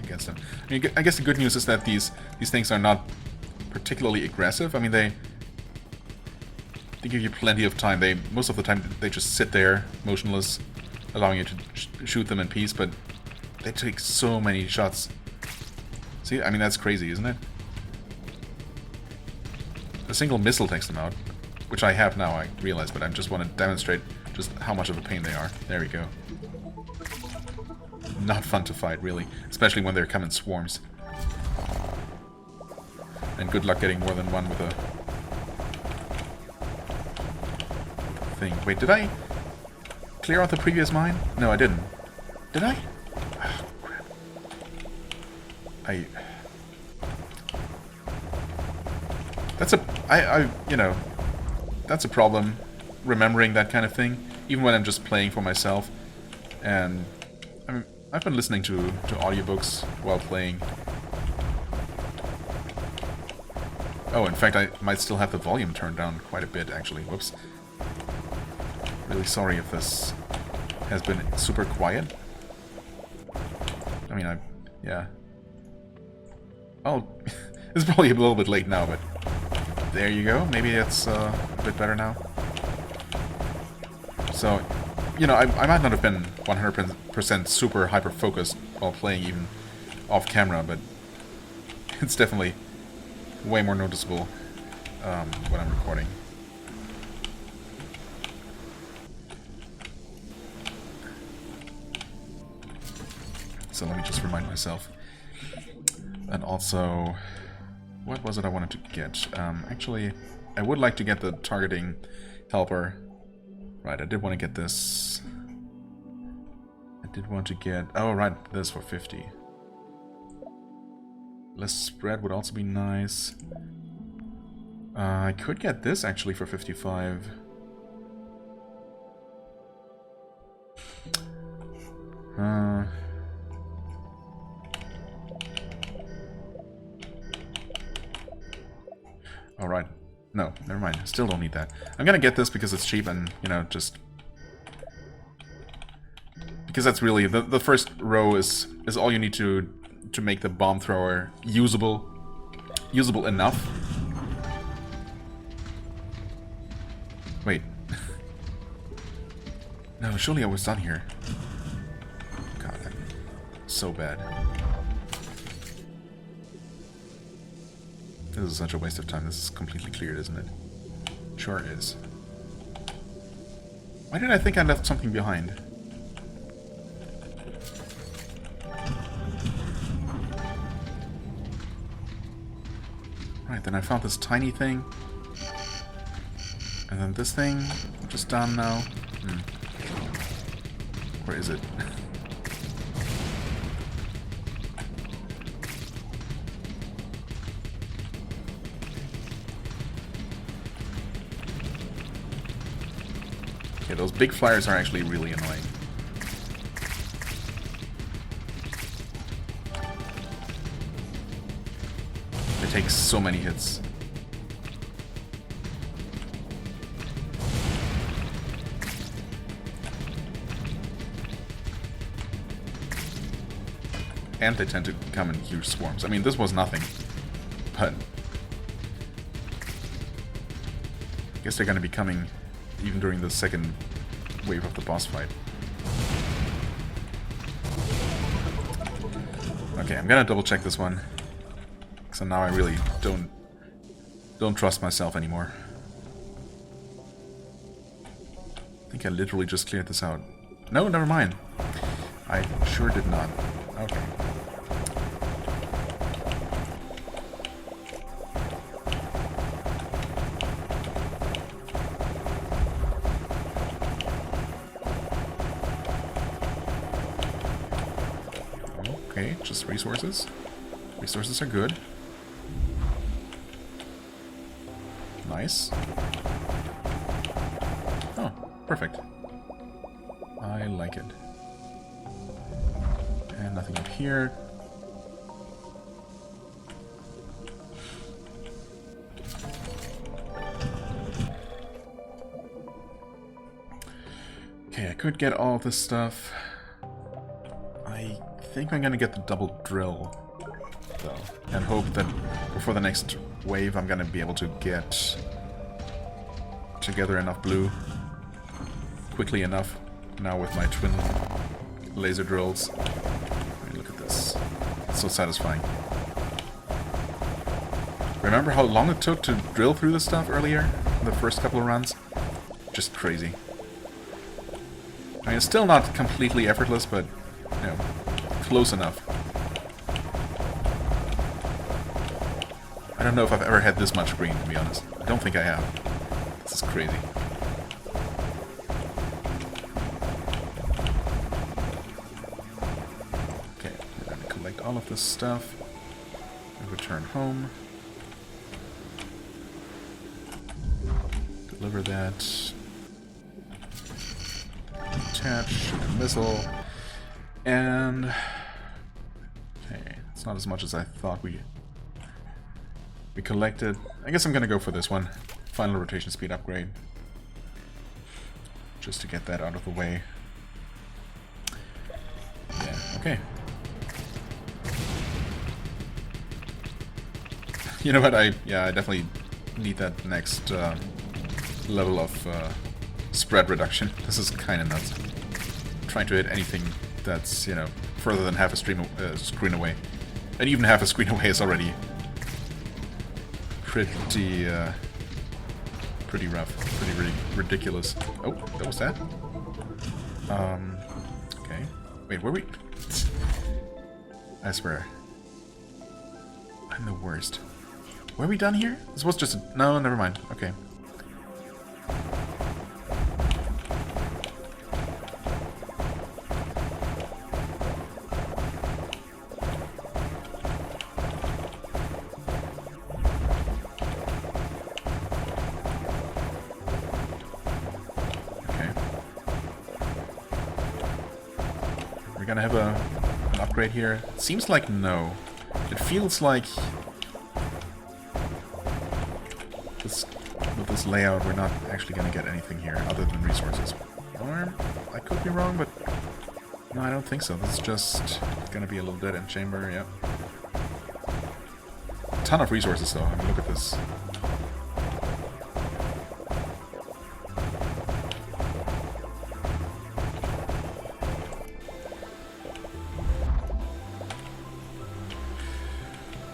Speaker 1: against them? I mean, I guess the good news is that these things are not particularly aggressive. I mean, they give you plenty of time. Most of the time they just sit there, motionless, allowing you to shoot them in peace, but they take so many shots. See, I mean, that's crazy, isn't it? A single missile takes them out, which I have now, I realize, but I just want to demonstrate just how much of a pain they are. There we go. Not fun to fight, really, especially when they come in swarms. And good luck getting more than one with a thing. Wait, did I clear out the previous mine? No, I didn't. Did I? Oh, crap. You know, that's a problem, remembering that kind of thing, even when I'm just playing for myself. And I mean, I've been listening to audiobooks while playing. Oh, in fact, I might still have the volume turned down quite a bit, actually. Whoops. Really sorry if this has been super quiet. I mean, yeah. Oh, it's probably a little bit late now, but there you go. Maybe it's a bit better now. So, you know, I might not have been 100% super hyper-focused while playing, even off-camera, but it's definitely way more noticeable when I'm recording. So let me just remind myself. And also, what was it I wanted to get? Actually, I would like to get the targeting helper. Right, I did want to get this. I did want to get... Oh, right, this for 50. Less spread would also be nice. I could get this actually for 55. Alright. No, never mind. Still don't need that. I'm gonna get this because it's cheap and, you know, just... Because that's really... The first row is all you need to make the bomb thrower usable. Usable enough. Wait. No, surely I was done here. God, that's so bad. This is such a waste of time. This is completely cleared, isn't it? Sure is. Why did I think I left something behind? Right, then I found this tiny thing. And then this thing, just done now. Where is it? Okay, those big flyers are actually really annoying. They take so many hits. And they tend to come in huge swarms. I mean, this was nothing, but I guess they're going to be coming even during the second wave of the boss fight. Okay, I'm gonna double check this one, so now I really don't trust myself anymore. I think I literally just cleared this out. No, never mind. I sure did not. Okay. Okay, just resources. Resources are good. Nice. Oh, perfect. I like it. And nothing up here. Okay, I could get all this stuff. I think I'm gonna get the double drill, though, and hope that before the next wave I'm gonna be able to get together enough blue quickly enough now with my twin laser drills. I mean, look at this. It's so satisfying. Remember how long it took to drill through this stuff earlier? The first couple of runs? Just crazy. I mean, it's still not completely effortless, but, you know, close enough. I don't know if I've ever had this much green, to be honest. I don't think I have. This is crazy. Okay, we're gonna collect all of this stuff and return home. Deliver that. Attach a missile. And okay, it's not as much as I thought we collected. I guess I'm gonna go for this one. Final rotation speed upgrade. Just to get that out of the way. Yeah, okay. You know what, I definitely need that next level of spread reduction. This is kinda nuts. Trying to hit anything that's, you know, further than half a screen away. And even half a screen away is already pretty rough, pretty ridiculous. Oh, that was that? Okay. Wait, were we? I swear. I'm the worst. Were we done here? This was just a... No, never mind. Okay. gonna have an upgrade here? It seems like no. It feels like with this layout we're not actually gonna get anything here other than resources. Or I could be wrong, but no, I don't think so. This is just gonna be a little dead-end chamber, yep. A ton of resources though, I mean, look at this.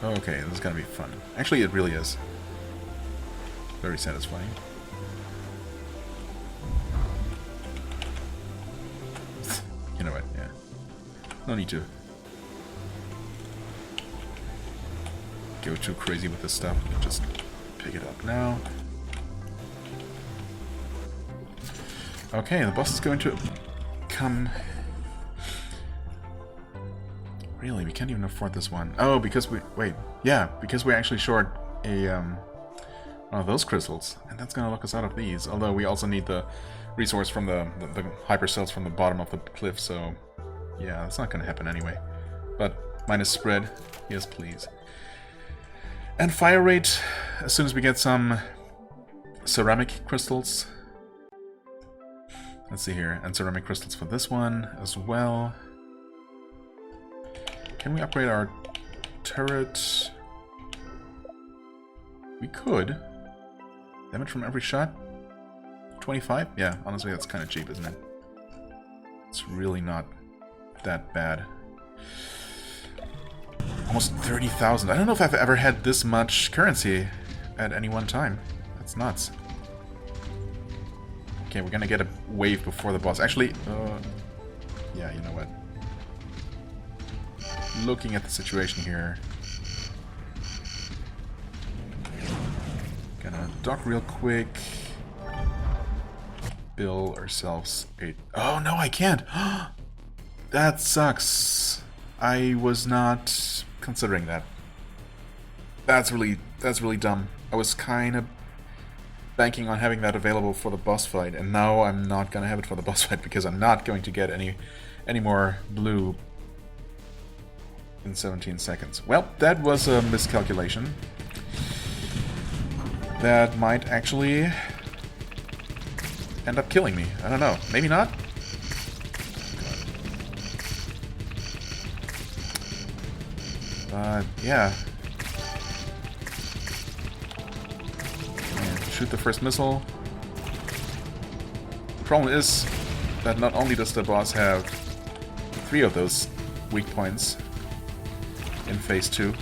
Speaker 1: Okay, this is gonna be fun. Actually, it really is. Very satisfying. You know what, yeah. No need to go too crazy with this stuff. Just pick it up now. Okay, the boss is going to come... Really, we can't even afford this one. Oh, because we... Wait, yeah, because we're actually short a, one of those crystals. And that's gonna lock us out of these. Although we also need the resource from the hyper cells from the bottom of the cliff, so... Yeah, that's not gonna happen anyway. But, minus spread. Yes, please. And fire rate, as soon as we get some ceramic crystals. Let's see here. And ceramic crystals for this one as well. Can we upgrade our turret? We could. Damage from every shot? 25? Yeah, honestly that's kind of cheap, isn't it? It's really not that bad. Almost 30,000. I don't know if I've ever had this much currency at any one time. That's nuts. Okay, we're gonna get a wave before the boss. Actually, yeah, you know what? Looking at the situation here. Gonna dock real quick. Build ourselves a... Oh, no, I can't! That sucks. I was not considering that. That's really dumb. I was kind of banking on having that available for the boss fight, and now I'm not gonna have it for the boss fight because I'm not going to get any more blue in 17 seconds. Well, that was a miscalculation. That might actually end up killing me. I don't know. Maybe not? Yeah. And shoot the first missile. The problem is that not only does the boss have 3 of those weak points in phase 2,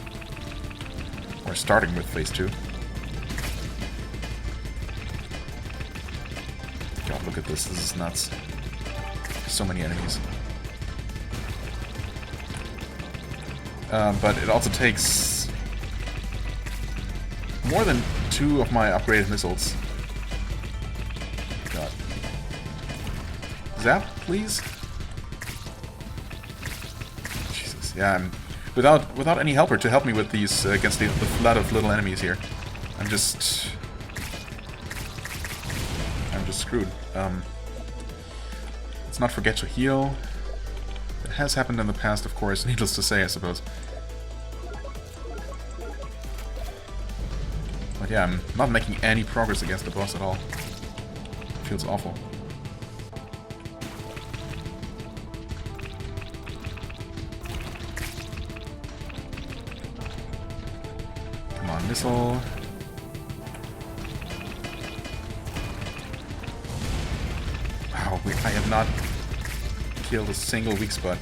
Speaker 1: or starting with phase 2. God, look at this. This is nuts. So many enemies. But it also takes more than 2 of my upgraded missiles. God. Zap, please? Jesus, yeah, I'm... Without any helper to help me with these, against the flood of little enemies here. I'm just screwed. Let's not forget to heal. It has happened in the past, of course, needless to say, I suppose. But yeah, I'm not making any progress against the boss at all. It feels awful. Come on, missile. Wow, I have not killed a single weak spot.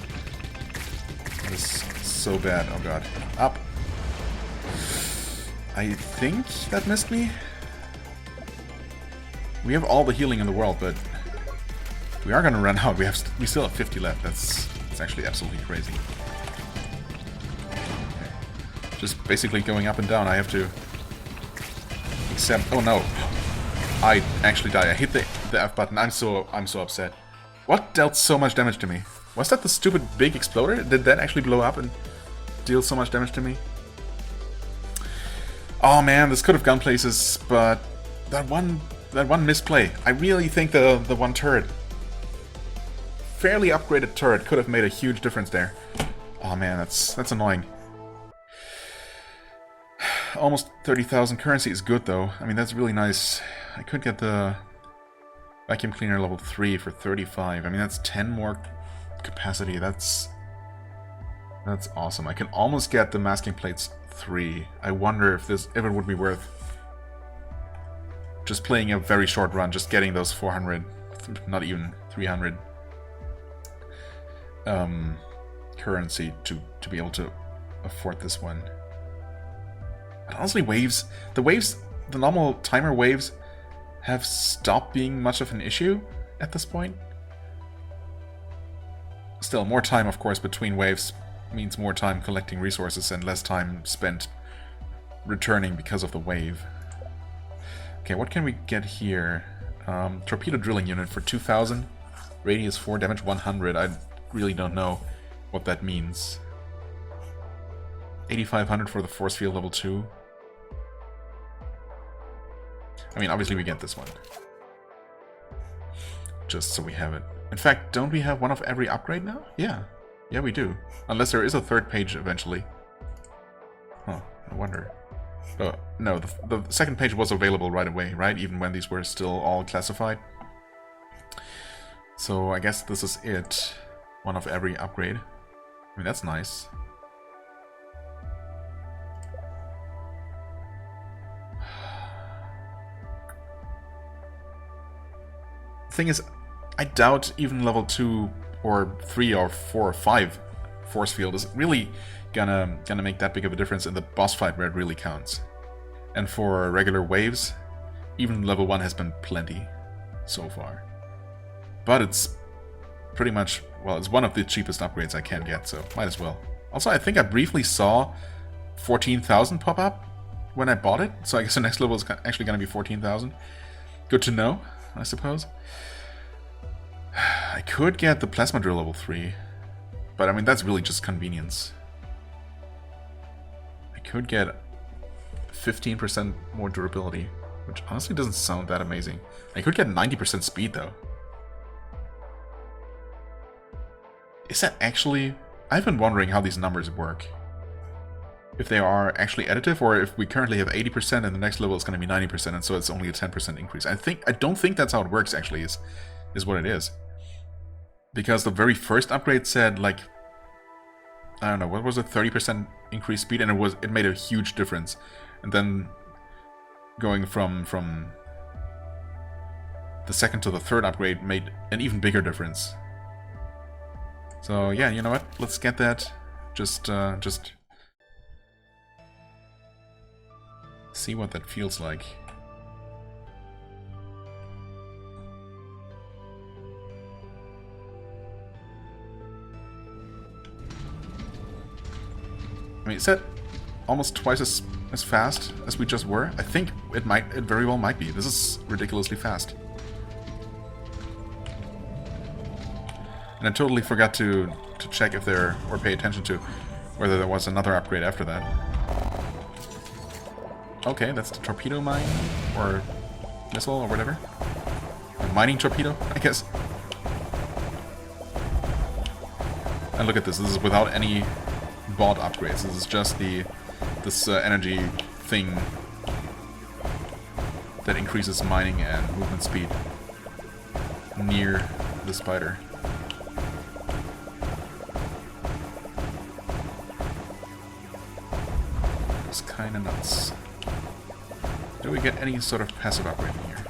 Speaker 1: That is so bad. Oh god. Up. I think that missed me. We have all the healing in the world, but we are gonna run out. We still have 50 left. That's actually absolutely crazy. Okay. Just basically going up and down. I have to accept. Oh no! I actually died. I hit the F button. I'm so upset. What dealt so much damage to me? Was that the stupid big exploder? Did that actually blow up and deal so much damage to me? Oh man, this could have gone places, but that one misplay. I really think the one turret fairly upgraded turret could have made a huge difference there. Oh man, that's annoying. Almost 30,000 currency is good though. I mean, that's really nice. I could get the vacuum cleaner level 3 for 35. I mean, that's 10 more capacity. That's awesome. I can almost get the masking plates 3. I wonder if it would be worth just playing a very short run, just getting those 400, not even 300 currency to be able to afford this one. But honestly, the normal timer waves have stopped being much of an issue at this point. Still, more time, of course, between waves means more time collecting resources and less time spent returning because of the wave. Okay, what can we get here? Torpedo drilling unit for 2,000. Radius 4, damage 100. I really don't know what that means. 8,500 for the force field level 2. I mean, obviously we get this one. Just so we have it. In fact, don't we have one of every upgrade now? Yeah. Yeah, we do. Unless there is a third page eventually. Huh, I wonder. Oh, no, the second page was available right away, right? Even when these were still all classified. So I guess this is it. One of every upgrade. I mean, that's nice. The thing is, I doubt even level 2 or 3 or 4 or 5 force field is really gonna make that big of a difference in the boss fight where it really counts. And for regular waves, even level 1 has been plenty so far. But it's pretty much, well, it's one of the cheapest upgrades I can get, so might as well. Also, I think I briefly saw 14,000 pop up when I bought it, so I guess the next level is actually gonna be 14,000. Good to know, I suppose. I could get the plasma drill level 3, but I mean, that's really just convenience. I could get 15% more durability, which honestly doesn't sound that amazing. I could get 90% speed though. Is that actually... I've been wondering how these numbers work. If they are actually additive, or if we currently have 80% and the next level is going to be 90%, and so it's only a 10% increase. I don't think that's how it works actually, is what it is. Because the very first upgrade said, like, I don't know, what was it, 30% increased speed, and it made a huge difference. And then going from the second to the third upgrade made an even bigger difference. So yeah, you know what? Let's get that. Just see what that feels like. I mean, is that almost twice as fast as we just were? I think it very well might be. This is ridiculously fast. And I totally forgot to check if there, or pay attention to whether there was another upgrade after that. Okay, that's the torpedo mine, or missile, or whatever. A mining torpedo, I guess. And look at this. This is without any bought upgrades. This is just this energy thing that increases mining and movement speed near the spider. It's kind of nuts. Do we get any sort of passive upgrade in here?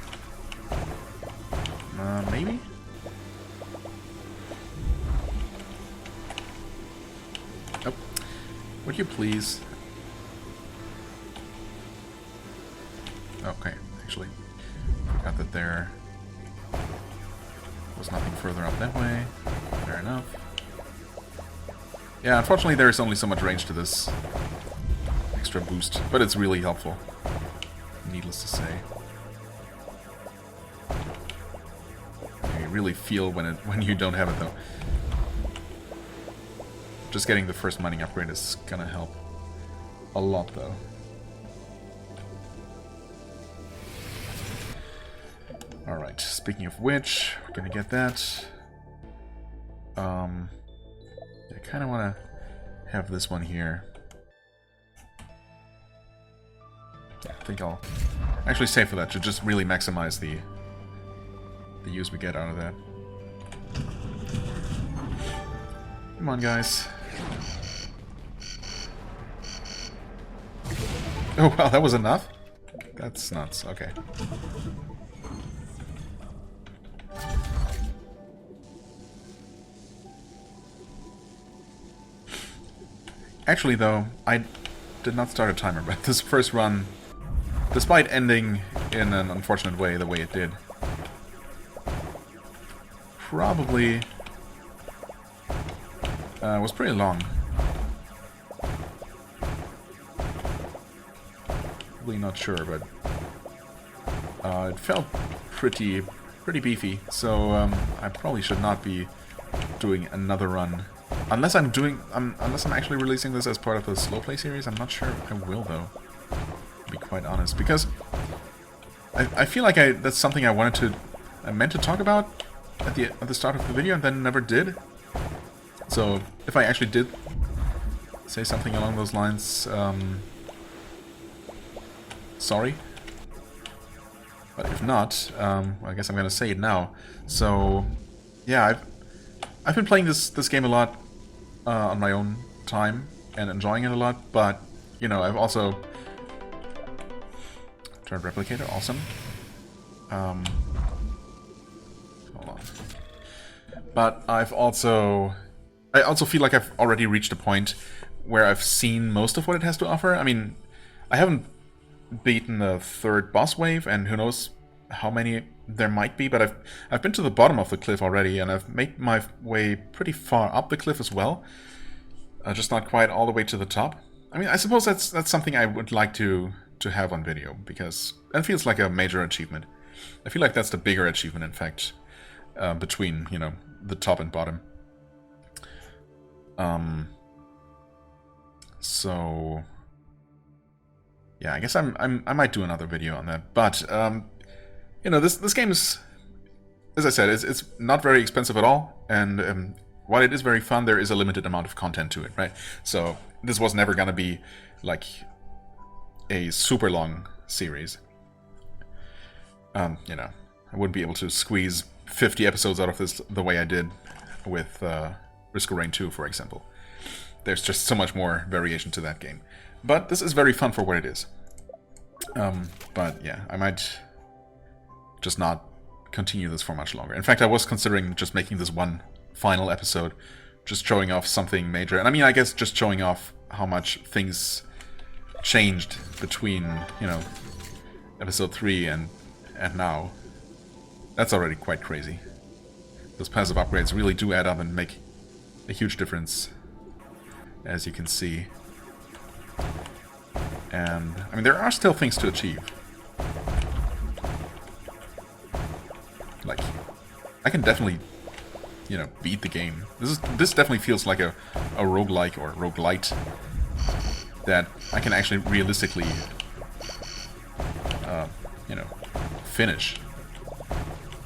Speaker 1: Maybe? Oh. Would you please? Okay, actually, forgot that there was nothing further up that way. Fair enough. Yeah, unfortunately there is only so much range to this extra boost, but it's really helpful. Needless to say. You really feel when you don't have it though. Just getting the first mining upgrade is gonna help a lot though. Alright, speaking of which, we're gonna get that. I kind of want to have this one here. Yeah, I think I'll actually save for that to just really maximize the use we get out of that. Come on, guys. Oh, wow, that was enough? That's nuts. Okay. Actually, though, I did not start a timer, but this first run, despite ending in an unfortunate way, the way it did, probably was pretty long. Really not sure, but it felt pretty beefy. So I probably should not be doing another run. Unless I'm actually releasing this as part of the slow play series. I'm not sure I will, though, to be quite honest, because I feel like that's something I meant to talk about at the start of the video and then never did. So if I actually did say something along those lines, sorry. But if not, I guess I'm gonna say it now. So yeah, I've been playing this game a lot on my own time and enjoying it a lot, but you know, I've also turned replicator, awesome. Hold on. But I also feel like I've already reached a point where I've seen most of what it has to offer. I mean, I haven't beaten the third boss wave, and who knows how many there might be, but I've been to the bottom of the cliff already, and I've made my way pretty far up the cliff as well. Just not quite all the way to the top. I mean, I suppose that's something I would like to have on video, because that feels like a major achievement. I feel like that's the bigger achievement, in fact, between, you know, the top and bottom. So yeah, I guess I might do another video on that, but you know, this game is, as I said, it's not very expensive at all, and while it is very fun, there is a limited amount of content to it, right? So this was never gonna be like a super long series. You know, I wouldn't be able to squeeze 50 episodes out of this the way I did with Risk of Rain 2, for example. There's just so much more variation to that game. But this is very fun for what it is. But yeah, I might just not continue this for much longer. In fact, I was considering just making this one final episode, just showing off something major. And I mean, I guess just showing off how much things changed between, you know, episode 3 and now. That's already quite crazy. Those passive upgrades really do add up and make a huge difference, as you can see. And, I mean, there are still things to achieve. Like, I can definitely, you know, beat the game. This definitely feels like a roguelike or rogue-lite that I can actually realistically, you know, finish.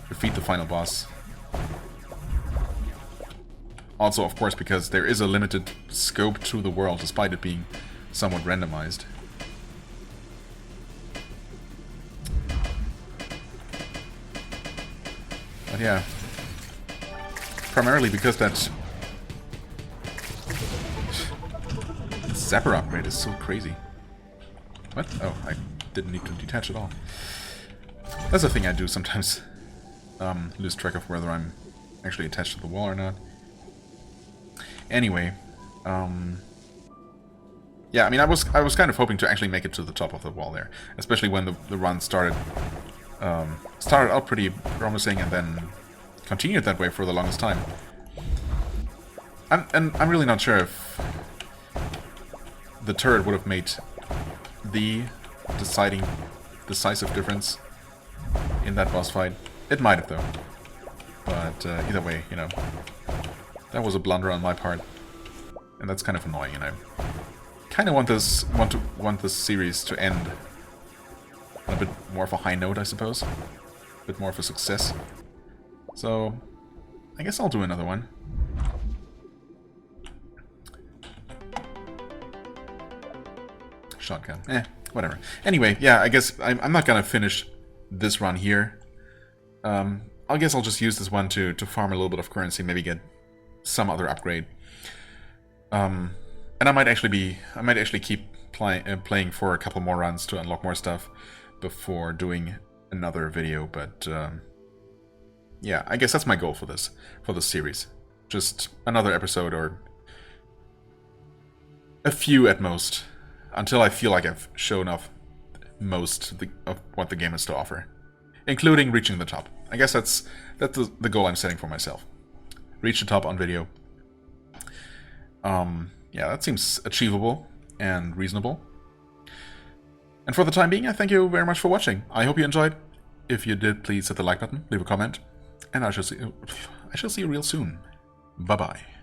Speaker 1: Defeat the final boss. Also, of course, because there is a limited scope to the world, despite it being somewhat randomized. But yeah, primarily because that Zapper upgrade is so crazy. What? Oh, I didn't need to detach at all. That's a thing I do sometimes. Lose track of whether I'm actually attached to the wall or not. Anyway, yeah, I mean, I was kind of hoping to actually make it to the top of the wall there, especially when the run started out pretty promising and then continued that way for the longest time. I'm really not sure if the turret would have made the decisive difference in that boss fight. It might have, though. But either way, you know, that was a blunder on my part, and that's kind of annoying. And I kind of want this series to end on a bit more of a high note, I suppose, a bit more of a success. So I guess I'll do another one. shotgun. Whatever. Anyway, yeah, I guess I'm not gonna finish this run here. I guess I'll just use this one to farm a little bit of currency, maybe get some other upgrade. And I might actually keep playing for a couple more runs to unlock more stuff before doing another video. But yeah, I guess that's my goal for this series. Just another episode or a few at most, until I feel like I've shown off most of what the game has to offer, including reaching the top. I guess that's the goal I'm setting for myself. Reach the top on video. Yeah, that seems achievable and reasonable. And for the time being, I thank you very much for watching. I hope you enjoyed. If you did, please hit the like button, leave a comment, and I shall see you real soon. Bye-bye.